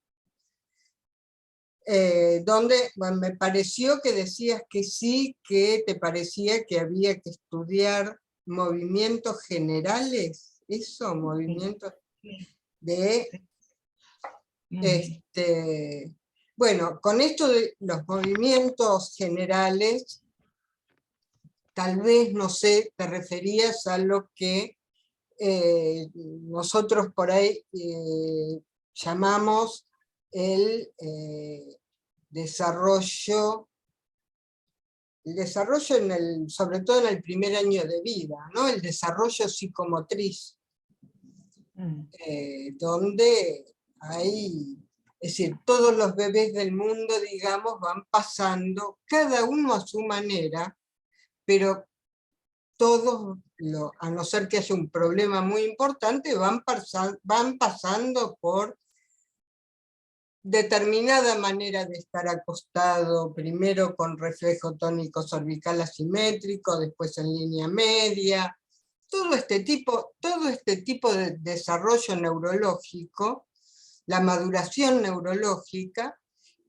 Bueno, me pareció que decías que sí, que te parecía que había que estudiar movimientos generales, eso, movimientos de... Bueno, con esto de los movimientos generales, tal vez, no sé, te referías a lo que nosotros por ahí llamamos el desarrollo sobre todo en el primer año de vida, ¿no? El desarrollo psicomotriz, donde hay, es decir, todos los bebés del mundo, digamos, van pasando, cada uno a su manera, pero todos, a no ser que haya un problema muy importante, van pasando por determinada manera de estar acostado, primero con reflejo tónico cervical asimétrico, después en línea media, todo este tipo de desarrollo neurológico, la maduración neurológica,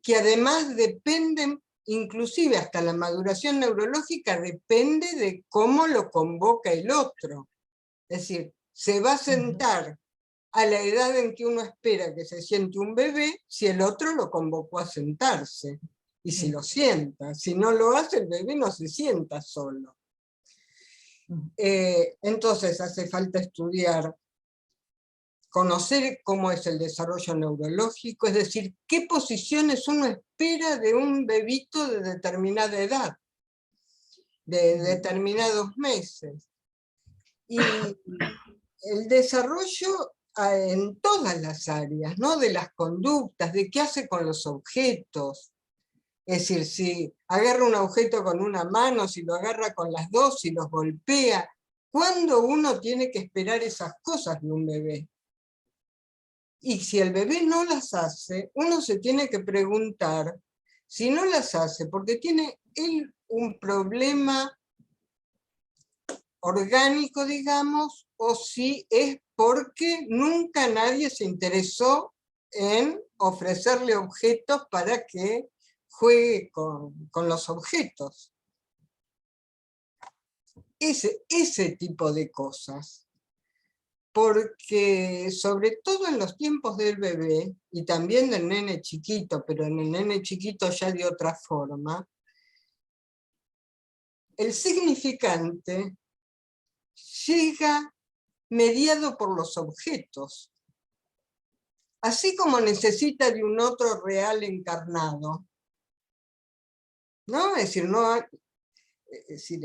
que además dependen, inclusive hasta la maduración neurológica depende de cómo lo convoca el otro. Es decir, se va a sentar a la edad en que uno espera que se siente un bebé, si el otro lo convocó a sentarse, y si lo sienta. Si no lo hace, el bebé no se sienta solo. Entonces hace falta estudiar, conocer cómo es el desarrollo neurológico, es decir, qué posiciones uno espera de un bebito de determinada edad, de determinados meses. Y el desarrollo en todas las áreas, ¿no? De las conductas, de qué hace con los objetos. Es decir, si agarra un objeto con una mano, si lo agarra con las dos, si los golpea. ¿Cuándo uno tiene que esperar esas cosas de un bebé? Y si el bebé no las hace, uno se tiene que preguntar si no las hace porque tiene él un problema orgánico, digamos, o si es porque nunca nadie se interesó en ofrecerle objetos para que juegue con los objetos. Ese tipo de cosas. Porque sobre todo en los tiempos del bebé, y también del nene chiquito, pero en el nene chiquito ya de otra forma, el significante llega mediado por los objetos. Así como necesita de un otro real encarnado, ¿no? Es decir,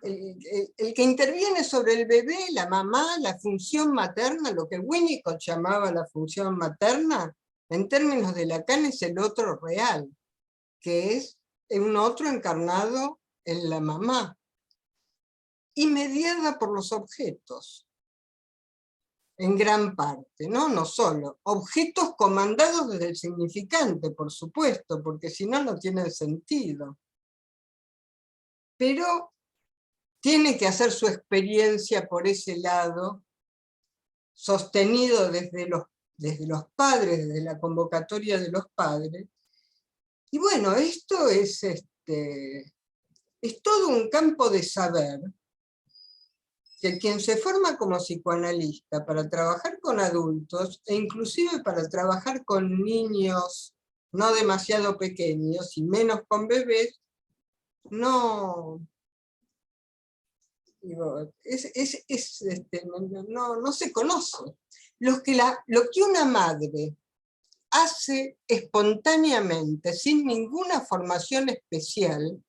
el que interviene sobre el bebé, la mamá, la función materna, lo que Winnicott llamaba la función materna, en términos de Lacan es el otro real, que es un otro encarnado en la mamá, y mediada por los objetos, en gran parte, ¿no? No solo. Objetos comandados desde el significante, por supuesto, porque si no, no tienen sentido. Pero tiene que hacer su experiencia por ese lado, sostenido desde los padres, desde la convocatoria de los padres. Y bueno, esto es es todo un campo de saber que quien se forma como psicoanalista para trabajar con adultos e inclusive para trabajar con niños no demasiado pequeños y menos con bebés, no, digo, no se conoce. Lo que una madre hace espontáneamente, sin ninguna formación especial,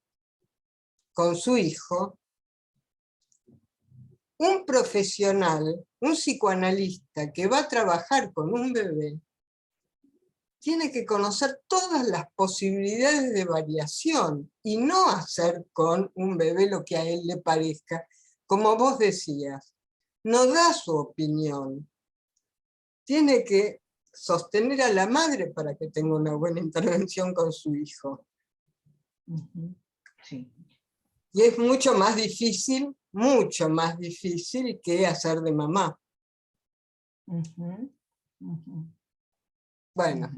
con su hijo, un profesional, un psicoanalista que va a trabajar con un bebé, tiene que conocer todas las posibilidades de variación y no hacer con un bebé lo que a él le parezca. Como vos decías, no da su opinión. Tiene que sostener a la madre para que tenga una buena intervención con su hijo. Sí. Y es mucho más difícil que hacer de mamá. Bueno.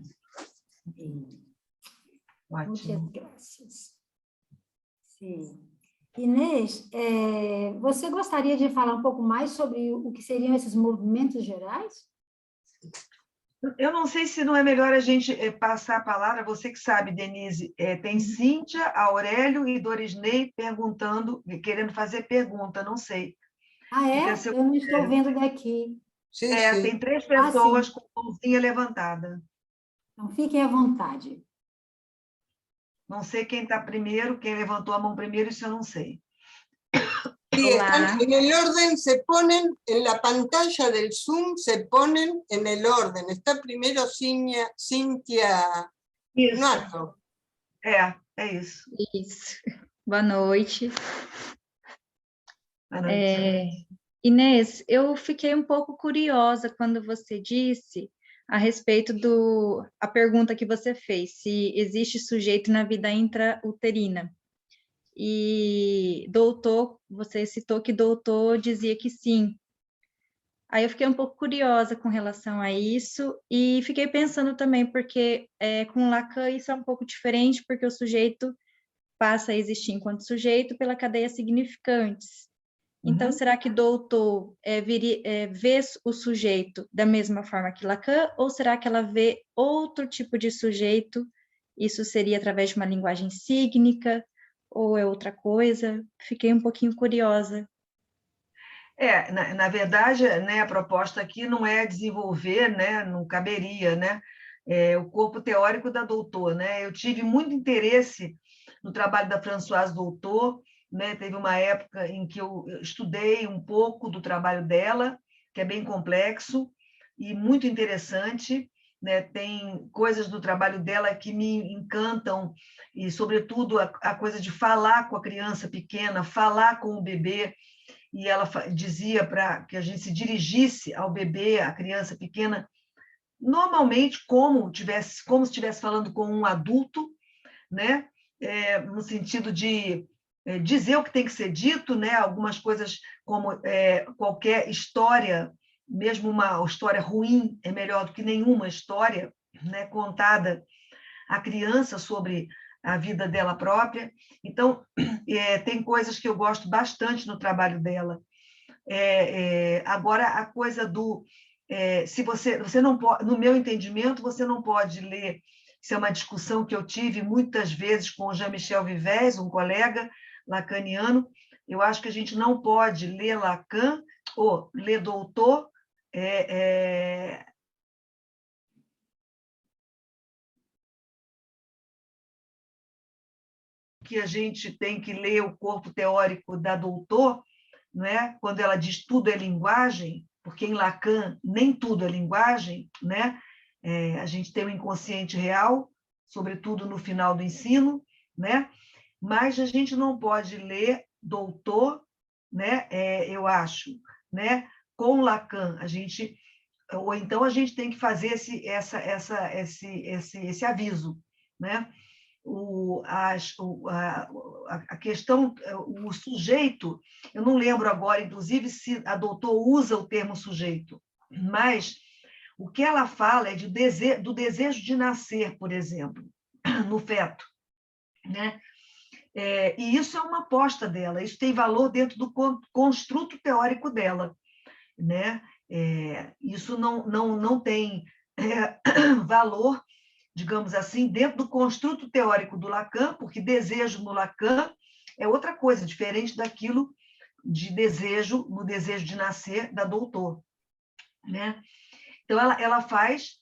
Muchas gracias. Sim. Inês, você gostaria de falar um pouco mais sobre o que seriam esses movimentos gerais? Eu não sei se não é melhor a gente passar a palavra, você que sabe, Denise. Tem Cíntia, Aurélio e Dorisney perguntando, querendo fazer pergunta, não sei. Ah, é? Eu não estou vendo daqui. Sim, tem 3 pessoas com a mãozinha levantada. Então, fiquem à vontade. Não sei quem está primeiro, quem levantou a mão primeiro, isso eu não sei. Sí, están en el orden, se ponen en la pantalla del Zoom, se ponen en el orden. Está primero Cíntia Nato. É isso. Isso. Boa noite. Boa noite. Inês, eu fiquei um pouco curiosa quando você disse a respeito a pergunta que você fez, se existe sujeito na vida intrauterina. E você citou que doutor dizia que sim. Aí eu fiquei um pouco curiosa com relação a isso e fiquei pensando também, porque com Lacan isso é um pouco diferente, porque o sujeito passa a existir enquanto sujeito pela cadeia significantes. Então, será que doutor vê o sujeito da mesma forma que Lacan, ou será que ela vê outro tipo de sujeito? Isso seria através de uma linguagem sígnica, ou é outra coisa? Fiquei um pouquinho curiosa. Na verdade, né, a proposta aqui não é desenvolver, né, não caberia, né, o corpo teórico da Doutor, né? Eu tive muito interesse no trabalho da Françoise Doutor, né? Teve uma época em que eu estudei um pouco do trabalho dela, que é bem complexo e muito interessante, né? Tem coisas do trabalho dela que me encantam, e, sobretudo, a coisa de falar com a criança pequena, falar com o bebê, e ela dizia para que a gente se dirigisse ao bebê, à criança pequena, normalmente como se estivesse falando com um adulto, né? No sentido de dizer o que tem que ser dito, né? Algumas coisas como qualquer história, mesmo uma história ruim, é melhor do que nenhuma história, né? Contada à criança sobre a vida dela própria. Então, tem coisas que eu gosto bastante no trabalho dela. Agora, a coisa do... se você não pode, no meu entendimento, você não pode ler, isso é uma discussão que eu tive muitas vezes com o Jean-Michel Vivès, um colega lacaniano. Eu acho que a gente não pode ler Lacan ou ler Doutor que a gente tem que ler o corpo teórico da Doutor, né? Quando ela diz tudo é linguagem, porque em Lacan nem tudo é linguagem, né? A gente tem o inconsciente real, sobretudo no final do ensino, né? Mas a gente não pode ler Doutor, né? Eu acho, né? Com Lacan, ou então a gente tem que fazer esse aviso, né? A questão, o sujeito, eu não lembro agora, inclusive, se a Doutor usa o termo sujeito, mas o que ela fala é do desejo de nascer, por exemplo, no feto, né? E isso é uma aposta dela, isso tem valor dentro do construto teórico dela, né? Isso não tem valor, digamos assim, dentro do construto teórico do Lacan, porque desejo no Lacan é outra coisa, diferente daquilo de desejo, no desejo de nascer da Doutor, né? Então, ela faz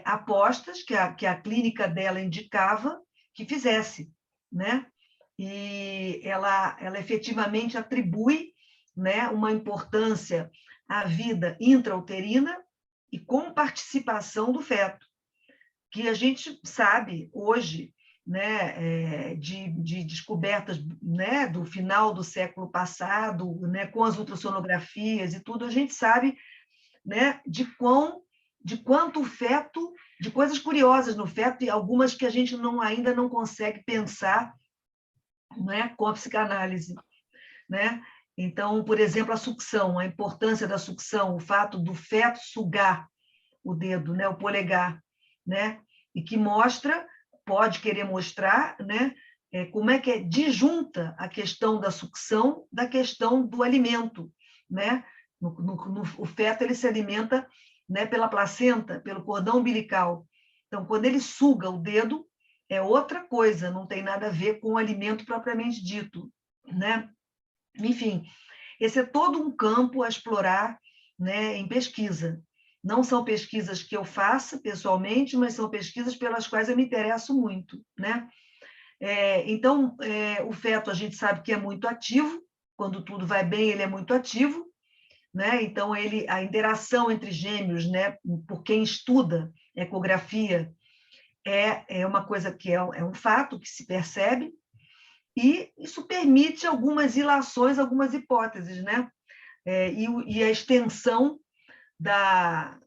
apostas que a clínica dela indicava que fizesse, né? E ela efetivamente atribui, né, uma importância à vida intrauterina e com participação do feto, que a gente sabe hoje, né, de descobertas, né, do final do século passado, né, com as ultrassonografias e tudo, a gente sabe, né, de quanto o feto, de coisas curiosas no feto, e algumas que a gente ainda não consegue pensar, né, com a psicanálise, né? Então, por exemplo, a sucção, a importância da sucção, o fato do feto sugar o dedo, né, o polegar, né? E que pode querer mostrar, né, como é que é disjunta a questão da sucção da questão do alimento, né? O feto ele se alimenta, né, pela placenta, pelo cordão umbilical. Então, quando ele suga o dedo, é outra coisa, não tem nada a ver com o alimento propriamente dito, né? Enfim, esse é todo um campo a explorar, né, em pesquisa. Não são pesquisas que eu faça pessoalmente, mas são pesquisas pelas quais eu me interesso muito, né? Então, o feto a gente sabe que é muito ativo, quando tudo vai bem, ele é muito ativo, né? Então, a interação entre gêmeos, né, por quem estuda ecografia, é uma coisa que é um fato que se percebe, e isso permite algumas ilações, algumas hipóteses, né? E a extensão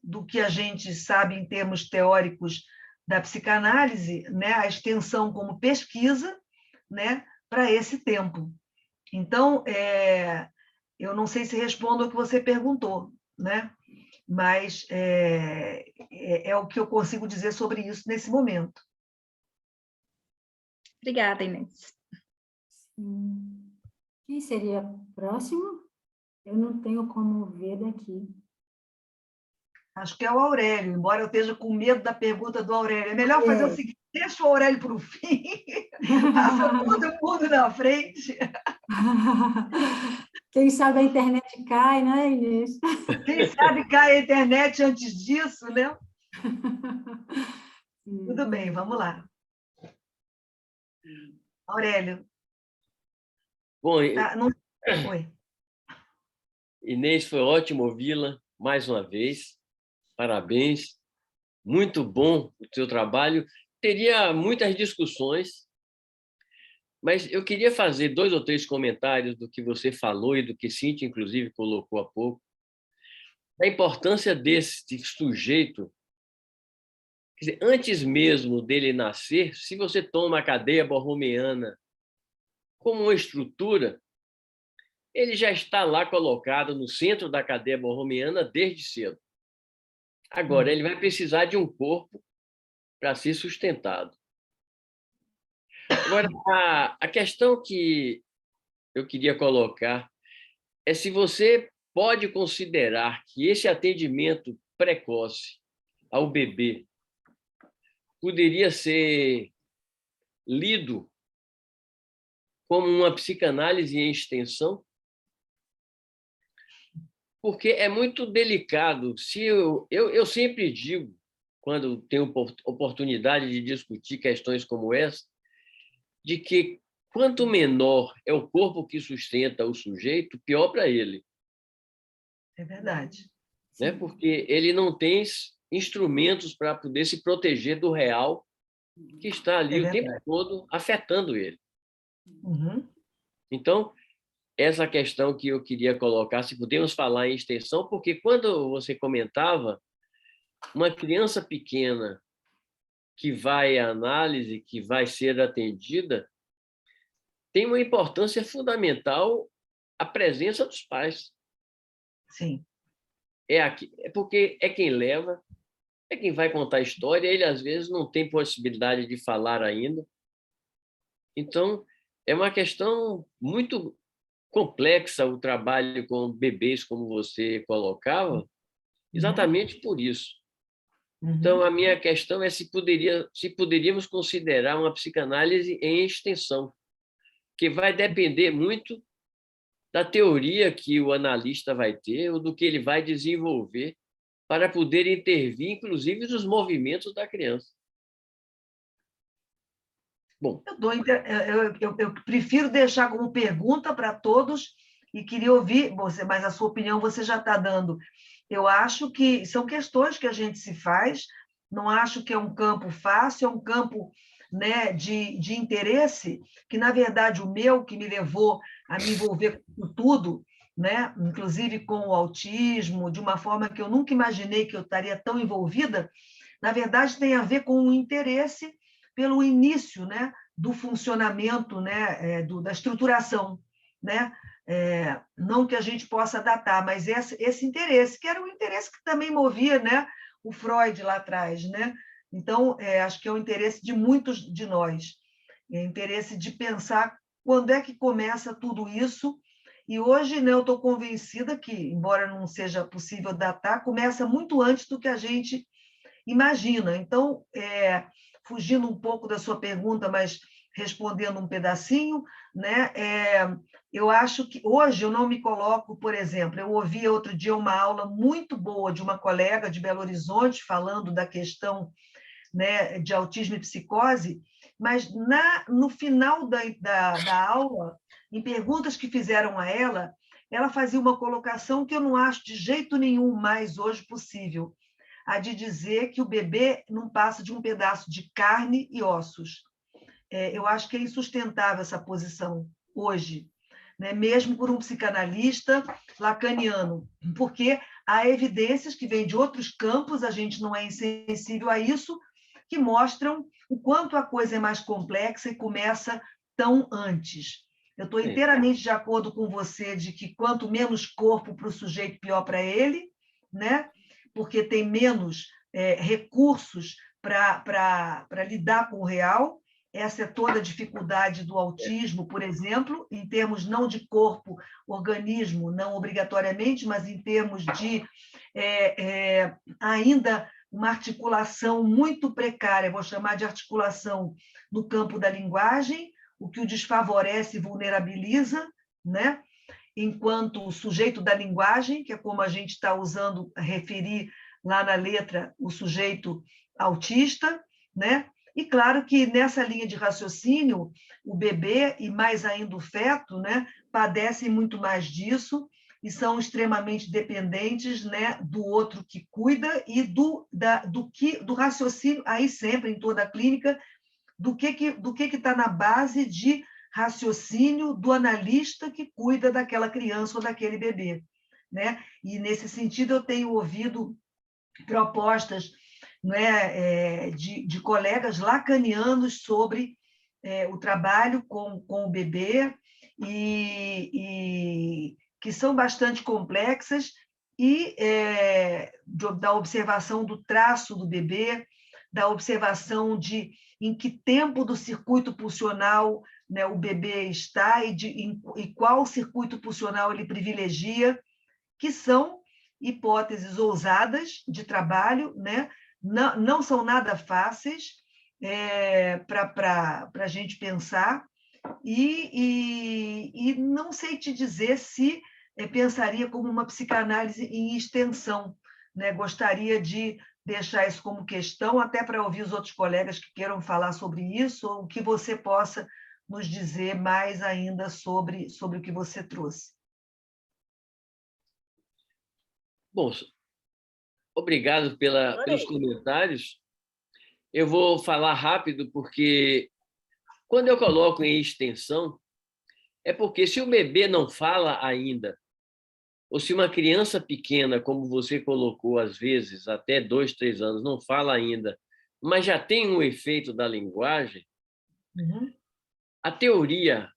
do que a gente sabe em termos teóricos da psicanálise, né? A extensão como pesquisa, né, para esse tempo. Então, eu não sei se respondo ao que você perguntou, né? Mas é o que eu consigo dizer sobre isso nesse momento. Obrigada, Inês. Quem seria próximo? Eu não tenho como ver daqui. Acho que é o Aurélio, embora eu esteja com medo da pergunta do Aurélio. É melhor fazer o seguinte, deixa o Aurélio para o fim, passa todo mundo na frente. Quem sabe a internet cai, né, Inês? Quem sabe cai a internet antes disso, né? Tudo bem, vamos lá. Aurélio. Bom, Oi. Inês, foi ótimo ouvi-la mais uma vez. Parabéns. Muito bom o seu trabalho. Teria muitas discussões, mas eu queria fazer 2 ou 3 comentários do que você falou e do que Cíntia, inclusive, colocou há pouco. A importância desse sujeito. Quer dizer, antes mesmo dele nascer, se você toma a cadeia borromeana como uma estrutura, ele já está lá colocado no centro da cadeia borromeana desde cedo. Agora, ele vai precisar de um corpo para ser sustentado. Agora, a questão que eu queria colocar é se você pode considerar que esse atendimento precoce ao bebê poderia ser lido como uma psicanálise em extensão, porque é muito delicado. Se eu sempre digo, quando tenho oportunidade de discutir questões como essa, de que quanto menor é o corpo que sustenta o sujeito, pior para ele. É verdade. Né? Porque ele não tem instrumentos para poder se proteger do real que está ali o tempo todo afetando ele. Uhum. Então, essa questão que eu queria colocar, se podemos falar em extensão, porque quando você comentava, uma criança pequena que vai à análise, que vai ser atendida, tem uma importância fundamental a presença dos pais. Sim. Porque é quem leva, é quem vai contar a história, ele às vezes não tem possibilidade de falar ainda. Então, é uma questão muito complexa o trabalho com bebês, como você colocava, exatamente por isso. Então, a minha questão é se poderíamos considerar uma psicanálise em extensão, que vai depender muito da teoria que o analista vai ter ou do que ele vai desenvolver para poder intervir, inclusive, nos movimentos da criança. Bom, eu prefiro deixar como pergunta para todos e queria ouvir você, mas a sua opinião você já está dando. Eu acho que são questões que a gente se faz, não acho que é um campo fácil, é um campo, né, de interesse, que, na verdade, o meu, que me levou a me envolver com tudo, né, inclusive com o autismo, de uma forma que eu nunca imaginei que eu estaria tão envolvida, na verdade, tem a ver com o interesse pelo início, né, do funcionamento, né, da estruturação, né? Não que a gente possa datar, mas esse interesse, que era um interesse que também movia, né, o Freud lá atrás, né? Então, acho que é o interesse de muitos de nós, é o interesse de pensar quando é que começa tudo isso. E hoje, né, eu estou convencida que, embora não seja possível datar, começa muito antes do que a gente imagina. Então, fugindo um pouco da sua pergunta, mas respondendo um pedacinho, né? Eu acho que hoje eu não me coloco, por exemplo, eu ouvi outro dia uma aula muito boa de uma colega de Belo Horizonte falando da questão, né, de autismo e psicose, mas no final da aula, em perguntas que fizeram a ela fazia uma colocação que eu não acho de jeito nenhum mais hoje possível, a de dizer que o bebê não passa de um pedaço de carne e ossos. Eu acho que é insustentável essa posição hoje, né? Mesmo por um psicanalista lacaniano, porque há evidências que vêm de outros campos, a gente não é insensível a isso, que mostram o quanto a coisa é mais complexa e começa tão antes. Eu estou inteiramente de acordo com você de que quanto menos corpo para o sujeito, pior para ele, né? Porque tem menos recursos para lidar com o real. Essa é toda a dificuldade do autismo, por exemplo, em termos não de corpo, organismo, não obrigatoriamente, mas em termos de ainda uma articulação muito precária, vou chamar de articulação no campo da linguagem, o que o desfavorece e vulnerabiliza, né? Enquanto o sujeito da linguagem, que é como a gente está usando, referir lá na letra o sujeito autista, né? E claro que nessa linha de raciocínio, o bebê e mais ainda o feto, né, padecem muito mais disso e são extremamente dependentes, né, do outro que cuida e do raciocínio, aí sempre em toda a clínica, do que está na base de raciocínio do analista que cuida daquela criança ou daquele bebê, né? E nesse sentido eu tenho ouvido propostas, né, de colegas lacanianos sobre o trabalho com o bebê e que são bastante complexas e da observação do traço do bebê, da observação de em que tempo do circuito pulsional, né, o bebê está e qual circuito pulsional ele privilegia, que são hipóteses ousadas de trabalho, né? Não são nada fáceis para a gente pensar, e não sei te dizer se pensaria como uma psicanálise em extensão, né? Gostaria de deixar isso como questão, até para ouvir os outros colegas que queiram falar sobre isso, ou que você possa nos dizer mais ainda sobre o que você trouxe. Bom, obrigado pelos comentários. Eu vou falar rápido, porque quando eu coloco em extensão, é porque se o bebê não fala ainda, ou se uma criança pequena, como você colocou às vezes, até 2, 3 anos, não fala ainda, mas já tem um efeito da linguagem, a teoria,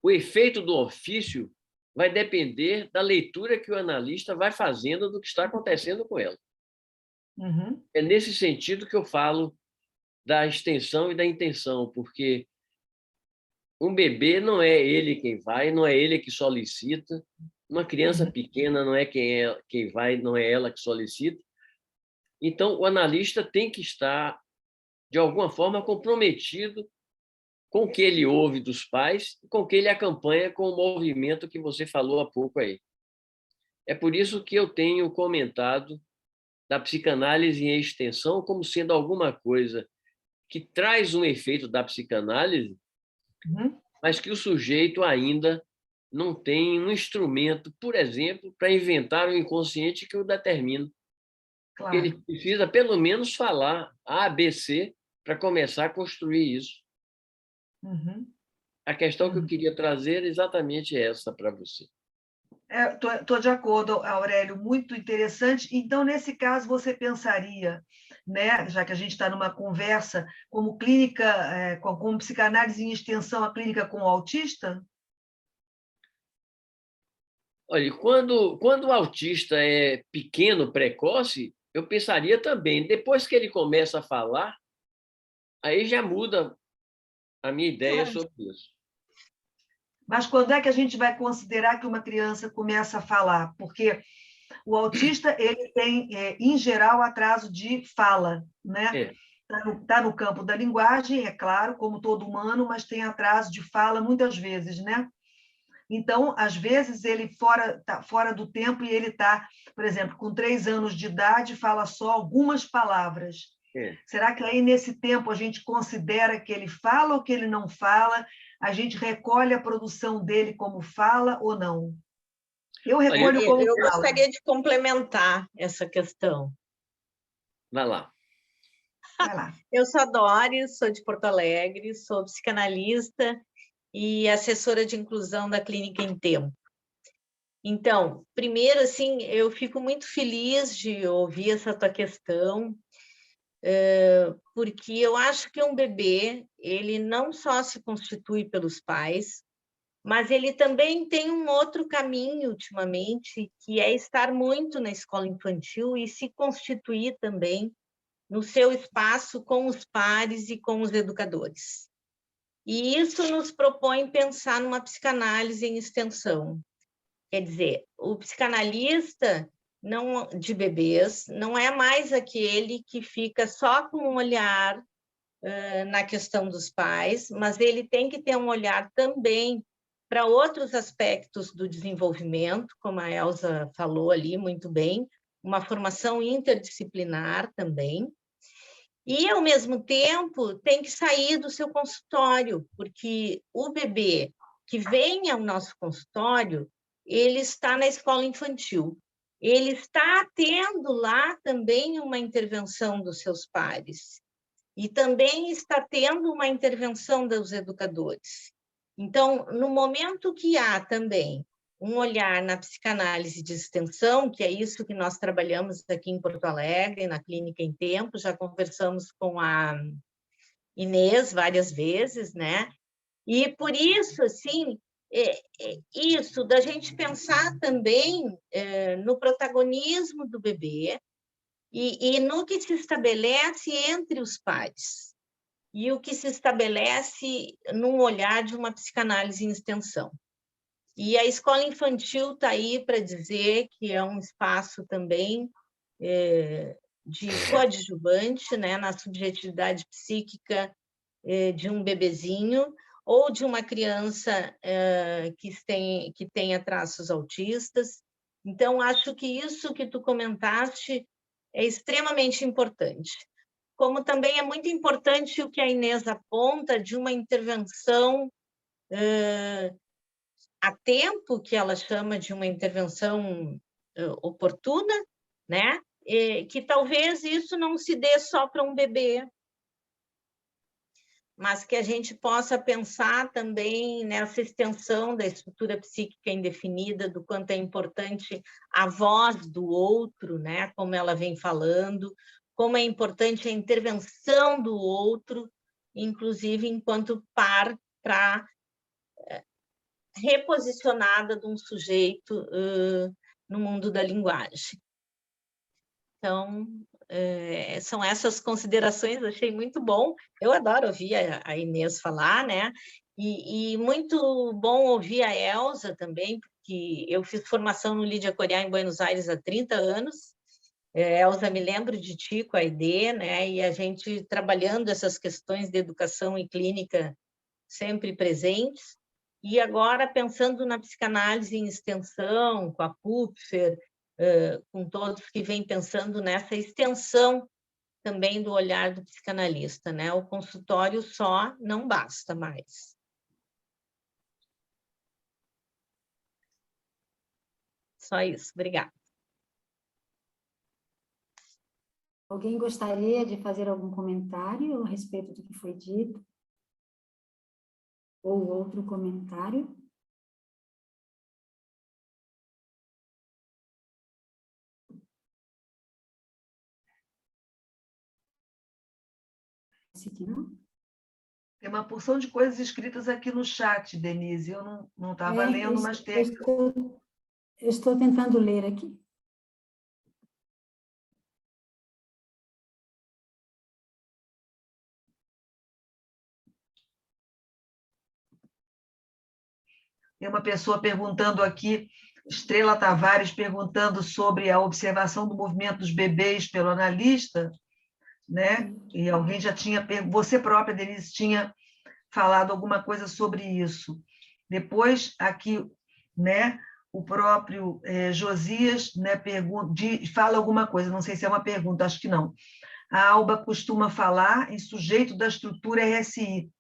o efeito do ofício vai depender da leitura que o analista vai fazendo do que está acontecendo com ela. É nesse sentido que eu falo da extensão e da intenção, porque um bebê não é ele quem vai, não é ele que solicita. Uma criança pequena não é quem vai, não é ela que solicita. Então, o analista tem que estar, de alguma forma, comprometido com o que ele ouve dos pais, com o que ele acompanha com o movimento que você falou há pouco aí. É por isso que eu tenho comentado da psicanálise em extensão como sendo alguma coisa que traz um efeito da psicanálise, mas que o sujeito ainda não tem um instrumento, por exemplo, para inventar o inconsciente que o determina. Claro. Ele precisa, pelo menos, falar A, B, C para começar a construir isso. A questão que eu queria trazer é exatamente essa para você. Estou de acordo, Aurélio, muito interessante. Então, nesse caso, você pensaria, né, já que a gente está numa conversa, como clínica, como psicanálise em extensão, a clínica com o autista? Olha, quando o autista é pequeno, precoce, eu pensaria também, depois que ele começa a falar, aí já muda a minha ideia sobre isso. Mas quando é que a gente vai considerar que uma criança começa a falar? Porque o autista ele tem, em geral, atraso de fala, né? Está no campo da linguagem, é claro, como todo humano, mas tem atraso de fala muitas vezes, né? Então, às vezes, ele está fora do tempo e ele está, por exemplo, com 3 anos de idade, fala só algumas palavras. Será que aí, nesse tempo, a gente considera que ele fala ou que ele não fala? A gente recolhe a produção dele como fala ou não? Eu recolho como eu fala. gostaria de complementar essa questão. Vai lá. Vai lá. Eu sou a Doris, sou de Porto Alegre, sou psicanalista e assessora de inclusão da Clínica em Tempo. Então, primeiro, assim, eu fico muito feliz de ouvir essa tua questão, porque eu acho que um bebê, ele não só se constitui pelos pais, mas ele também tem um outro caminho, ultimamente, que é estar muito na escola infantil e se constituir também no seu espaço com os pares e com os educadores. E isso nos propõe pensar numa psicanálise em extensão. Quer dizer, o psicanalista de bebês não é mais aquele que fica só com um olhar na questão dos pais, mas ele tem que ter um olhar também para outros aspectos do desenvolvimento, como a Elza falou ali muito bem, uma formação interdisciplinar também, e, ao mesmo tempo, tem que sair do seu consultório, porque o bebê que vem ao nosso consultório, ele está na escola infantil. Ele está tendo lá também uma intervenção dos seus pares. E também está tendo uma intervenção dos educadores. Então, no momento que há também um olhar na psicanálise de extensão, que é isso que nós trabalhamos aqui em Porto Alegre, na Clínica em Tempo, já conversamos com a Inês várias vezes, né? E por isso, assim, isso da gente pensar também no protagonismo do bebê e no que se estabelece entre os pares e o que se estabelece num olhar de uma psicanálise em extensão. E a escola infantil está aí para dizer que é um espaço também de coadjuvante, né, na subjetividade psíquica de um bebezinho ou de uma criança que tenha traços autistas. Então, acho que isso que tu comentaste é extremamente importante. Como também é muito importante o que a Inês aponta de uma intervenção a tempo, que ela chama de uma intervenção oportuna, né? Que talvez isso não se dê só para um bebê, mas que a gente possa pensar também nessa extensão da estrutura psíquica indefinida, do quanto é importante a voz do outro, né? Como ela vem falando, como é importante a intervenção do outro, inclusive enquanto par para reposicionada de um sujeito no mundo da linguagem. Então, são essas considerações, achei muito bom. Eu adoro ouvir a Inês falar, né? E muito bom ouvir a Elza também, porque eu fiz formação no Lídia Coriá em Buenos Aires há 30 anos. Elza, me lembro de ti com a ID, né? E a gente trabalhando essas questões de educação e clínica sempre presentes. E agora, pensando na psicanálise em extensão, com a Kupfer, com todos que vêm pensando nessa extensão também do olhar do psicanalista, né? O consultório só não basta mais. Só isso, obrigada. Alguém gostaria de fazer algum comentário a respeito do que foi dito? Ou outro comentário? Se não? Tem uma porção de coisas escritas aqui no chat, Denise. Eu não estava lendo, mas tem. Eu estou tentando ler aqui. Tem uma pessoa perguntando aqui, Estrela Tavares, perguntando sobre a observação do movimento dos bebês pelo analista, né? E alguém já tinha, você própria, Denise, tinha falado alguma coisa sobre isso. Depois, aqui, né, o próprio Josias, né, fala alguma coisa, não sei se é uma pergunta, acho que não. A Alba costuma falar em sujeito da estrutura RSI,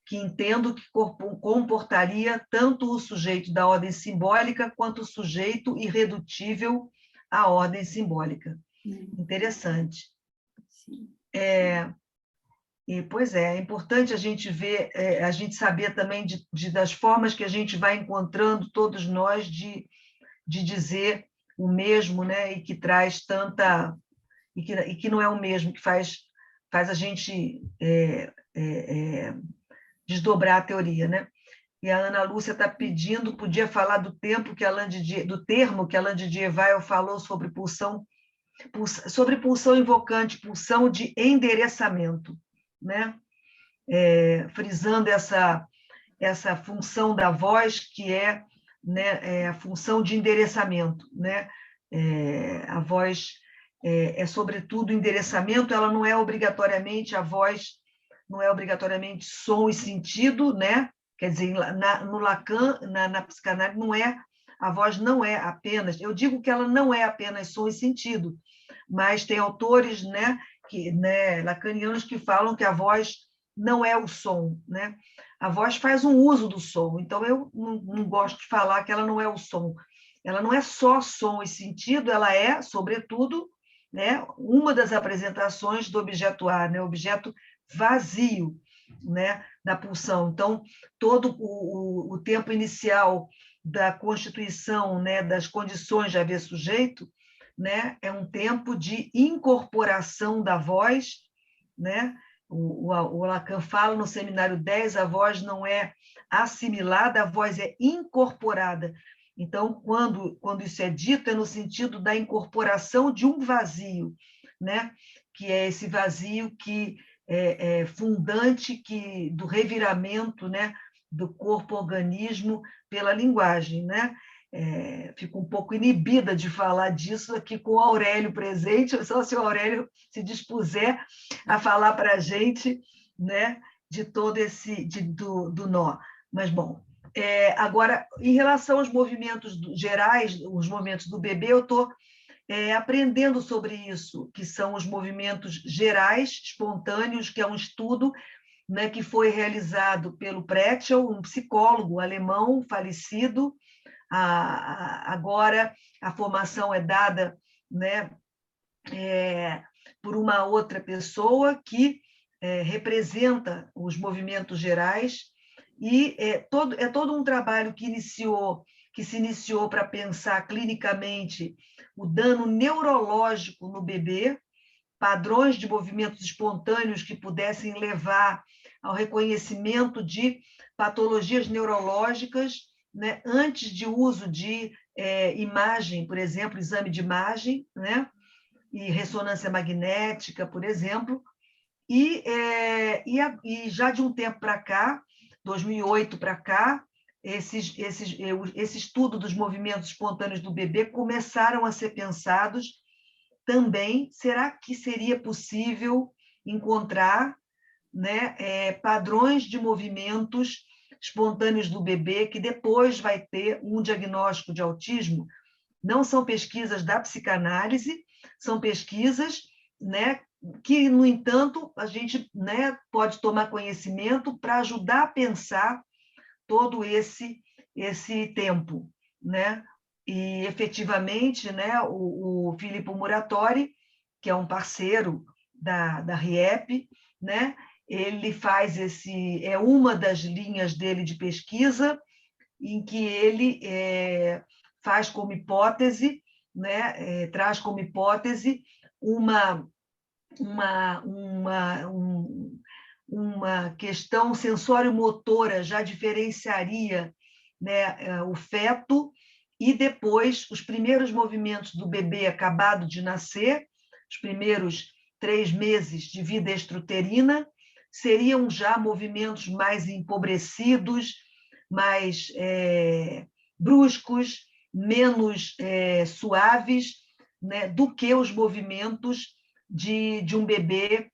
que entendo que comportaria tanto o sujeito da ordem simbólica quanto o sujeito irredutível à ordem simbólica. Interessante. Pois é importante a gente ver, a gente saber também das formas que a gente vai encontrando, todos nós, de dizer o mesmo, né? E que traz tanta... E que não é o mesmo, que faz a gente desdobrar a teoria, né? E a Ana Lúcia está pedindo, podia falar do termo que a Landidier Weill falou sobre pulsão invocante, pulsão de endereçamento, né? Frisando essa função da voz, que é, né, a função de endereçamento, né? A voz sobretudo, endereçamento, ela não é obrigatoriamente, a voz não é obrigatoriamente som e sentido, né? Quer dizer, no Lacan, na psicanálise, a voz não é apenas, eu digo que ela não é apenas som e sentido, mas tem autores, né, lacanianos, que falam que a voz não é o som, né? A voz faz um uso do som, então eu não gosto de falar que ela não é o som. Ela não é só som e sentido, ela é, sobretudo, né, uma das apresentações do objeto A, né, objeto vazio, né, da pulsão. Então, todo o tempo inicial da constituição, né, das condições de haver sujeito, né, é um tempo de incorporação da voz, né? O Lacan fala no seminário 10, a voz não é assimilada, a voz é incorporada. Então, quando isso é dito, é no sentido da incorporação de um vazio, né? Que é esse vazio que é fundante do reviramento, né? Do corpo-organismo pela linguagem, né? Fico um pouco inibida de falar disso aqui com o Aurélio presente, só se o Aurélio se dispuser a falar para a gente, né, de todo do nó. Mas, bom, agora, em relação aos movimentos gerais, os movimentos do bebê, eu estou aprendendo sobre isso, que são os movimentos gerais, espontâneos, que é um estudo, né, que foi realizado pelo Pretzel, um psicólogo alemão falecido. Agora a formação é dada, né, por uma outra pessoa que representa os movimentos gerais, e é todo um trabalho que se iniciou para pensar clinicamente o dano neurológico no bebê, padrões de movimentos espontâneos que pudessem levar ao reconhecimento de patologias neurológicas, né, antes de uso de imagem, por exemplo, exame de imagem, né, e ressonância magnética, por exemplo, e já de um tempo para cá, 2008 para cá, esse estudo dos movimentos espontâneos do bebê começaram a ser pensados também. Será que seria possível encontrar, né, padrões de movimentos espontâneos do bebê que depois vai ter um diagnóstico de autismo? Não são pesquisas da psicanálise, são pesquisas, né, que, no entanto, a gente, né, pode tomar conhecimento para ajudar a pensar todo esse tempo, né? E, efetivamente, né, o Filippo Muratori, que é um parceiro da RIEP, né, ele faz é uma das linhas dele de pesquisa, em que ele faz como hipótese, né, traz como hipótese uma questão sensório-motora, já diferenciaria, né, o feto, e depois os primeiros movimentos do bebê acabado de nascer, os primeiros 3 meses de vida extrauterina, seriam já movimentos mais empobrecidos, mais bruscos, menos suaves, né, do que os movimentos de um bebê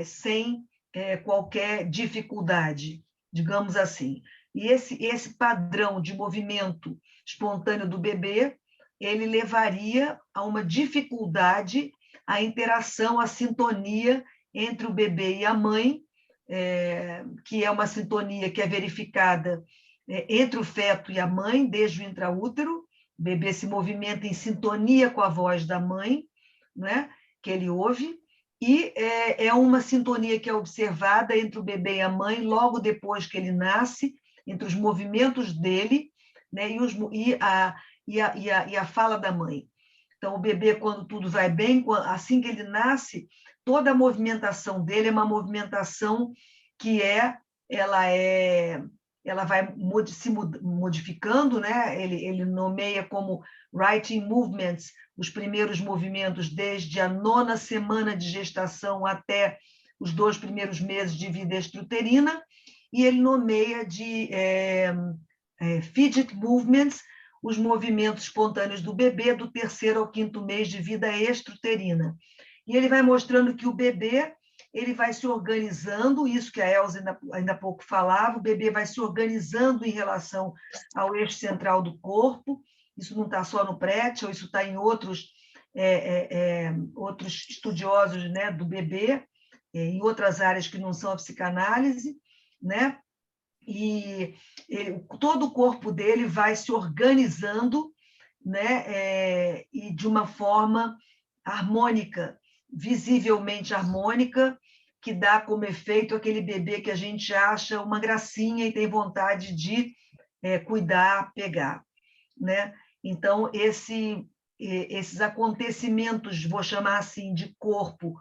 sem qualquer dificuldade, digamos assim. E esse padrão de movimento espontâneo do bebê, ele levaria a uma dificuldade, a interação, a sintonia entre o bebê e a mãe, que é uma sintonia que é verificada entre o feto e a mãe, desde o intraútero. O bebê se movimenta em sintonia com a voz da mãe, né, que ele ouve, e é uma sintonia que é observada entre o bebê e a mãe logo depois que ele nasce, entre os movimentos dele, né, e a fala da mãe. Então, o bebê, quando tudo vai bem, assim que ele nasce, toda a movimentação dele é uma movimentação que ela vai se modificando, né? Ele nomeia como writing movements os primeiros movimentos desde a 9ª semana de gestação até os 2 primeiros meses de vida extrauterina, e ele nomeia de fidget movements os movimentos espontâneos do bebê do 3º ao 5º mês de vida extrauterina. E ele vai mostrando que o bebê ele vai se organizando, isso que a Elza ainda há pouco falava, o bebê vai se organizando em relação ao eixo central do corpo. Isso não está só no Pretzel, isso está em outros estudiosos, né, do bebê, em outras áreas que não são a psicanálise, né? E todo o corpo dele vai se organizando, né, e de uma forma harmônica, visivelmente harmônica, que dá como efeito aquele bebê que a gente acha uma gracinha e tem vontade de cuidar, pegar, né? Então, esses acontecimentos, vou chamar assim, de corpo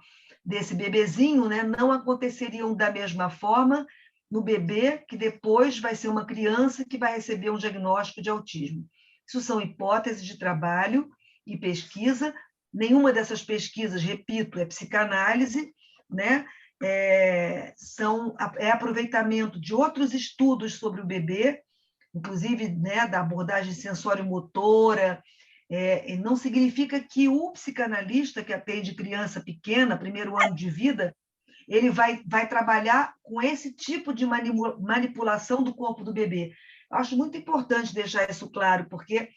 desse bebezinho, né, não aconteceriam da mesma forma no bebê que depois vai ser uma criança que vai receber um diagnóstico de autismo. Isso são hipóteses de trabalho e pesquisa. Nenhuma dessas pesquisas, repito, é psicanálise, né? É aproveitamento de outros estudos sobre o bebê, inclusive, né, da abordagem sensório-motora. Não significa que o psicanalista que atende criança pequena, primeiro ano de vida, ele vai trabalhar com esse tipo de manipulação do corpo do bebê. Eu acho muito importante deixar isso claro, porque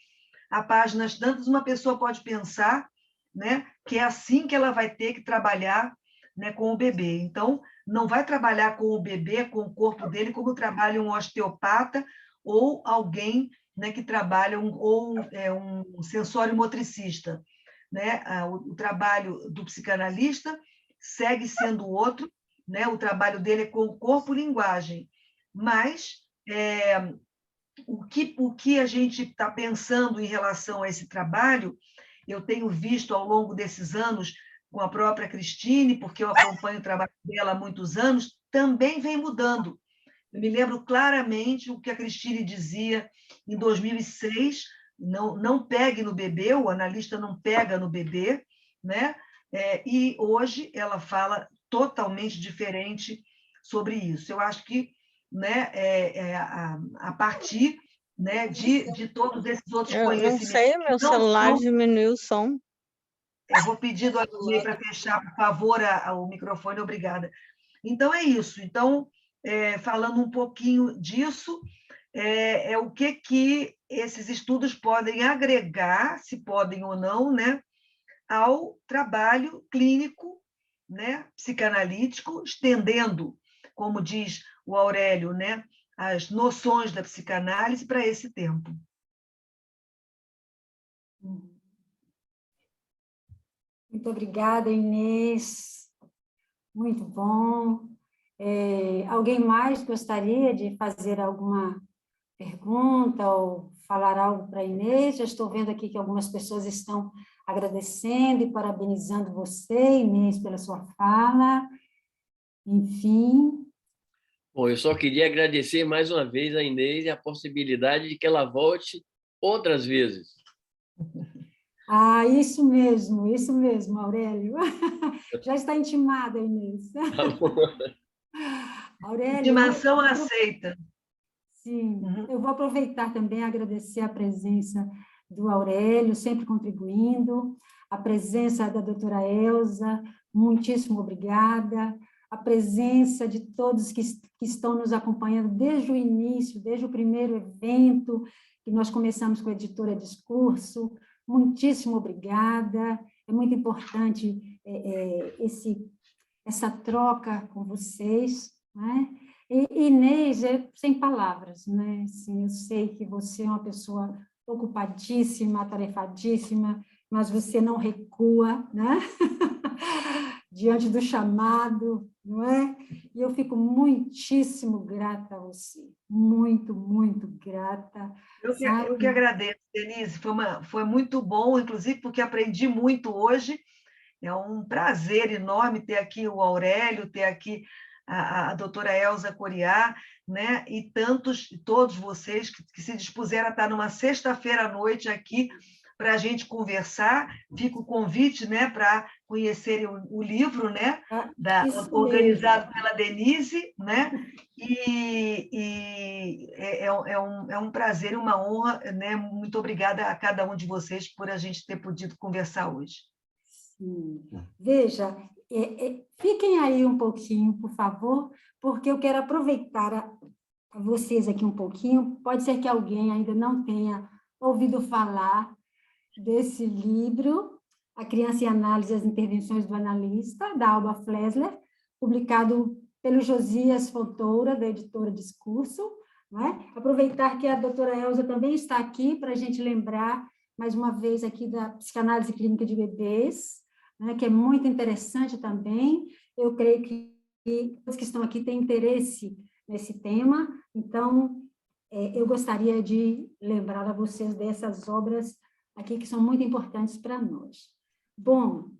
há páginas tantas uma pessoa pode pensar, né, que é assim que ela vai ter que trabalhar, né, com o bebê. Então, não vai trabalhar com o bebê, com o corpo dele, como trabalha um osteopata ou alguém, né, que trabalha um sensório motricista, né? O trabalho do psicanalista segue sendo outro, né? O trabalho dele é com o corpo e linguagem, mas o que a gente está pensando em relação a esse trabalho, eu tenho visto ao longo desses anos com a própria Cristine, porque eu acompanho o trabalho dela há muitos anos, também vem mudando. Eu me lembro claramente o que a Cristine dizia em 2006, não pegue no bebê, o analista não pega no bebê, né? E hoje ela fala totalmente diferente sobre isso. Eu acho que né, a partir, né, de todos esses outros Eu não conhecimentos. sei, meu celular diminuiu o som. Eu vou pedir do Adnei para fechar, por favor, o microfone, obrigada. Então, é isso. Então, falando um pouquinho disso, o que esses estudos podem agregar, se podem ou não, né, ao trabalho clínico, né, psicanalítico, estendendo, como diz o Aurélio, né, as noções da psicanálise para esse tempo. Muito obrigada, Inês. Muito bom. Alguém mais gostaria de fazer alguma pergunta ou falar algo para a Inês? Já estou vendo aqui que algumas pessoas estão agradecendo e parabenizando você, Inês, pela sua fala. Enfim. Bom, eu só queria agradecer mais uma vez a Inês e a possibilidade de que ela volte outras vezes. Ah, isso mesmo, Aurélio. Já está intimada, Inês. Tá bom. Aurélio, Intimação aceita. Sim, eu vou aproveitar também e agradecer a presença do Aurélio, sempre contribuindo, a presença da doutora Elza, muitíssimo obrigada, a presença de todos que estão nos acompanhando desde o início, desde o primeiro evento, que nós começamos com a editora Discurso, muitíssimo obrigada, é muito importante essa troca com vocês, né? E Inês, sem palavras, né? Assim, eu sei que você é uma pessoa ocupadíssima, atarefadíssima, mas você não recua, né? Diante do chamado, não é? E eu fico muitíssimo grata a você, muito, muito grata. Eu que agradeço, Denise, foi muito bom, inclusive porque aprendi muito hoje. É um prazer enorme ter aqui o Aurélio, ter aqui a doutora Elza Coriá, né? E todos vocês que se dispuseram a estar numa sexta-feira à noite aqui para a gente conversar. Fica o convite, né, para conhecerem o livro, né, organizado pela Denise, né? E é um prazer e uma honra, né? Muito obrigada a cada um de vocês por a gente ter podido conversar hoje. Sim. Veja, fiquem aí um pouquinho, por favor, porque eu quero aproveitar a vocês aqui um pouquinho. Pode ser que alguém ainda não tenha ouvido falar desse livro, A Criança em Análise e as Intervenções do Analista, da Alba Flesler, publicado pelo Josias Fontoura, da editora Discurso. Né? Aproveitar que a doutora Elza também está aqui para a gente lembrar, mais uma vez, aqui da psicanálise clínica de bebês, né, que é muito interessante também. Eu creio que todos que estão aqui têm interesse nesse tema, então eu gostaria de lembrar a vocês dessas obras aqui que são muito importantes para nós. Bom,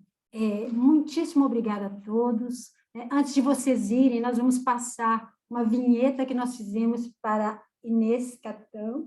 muitíssimo obrigada a todos. Antes de vocês irem, nós vamos passar uma vinheta que nós fizemos para Inês Catão.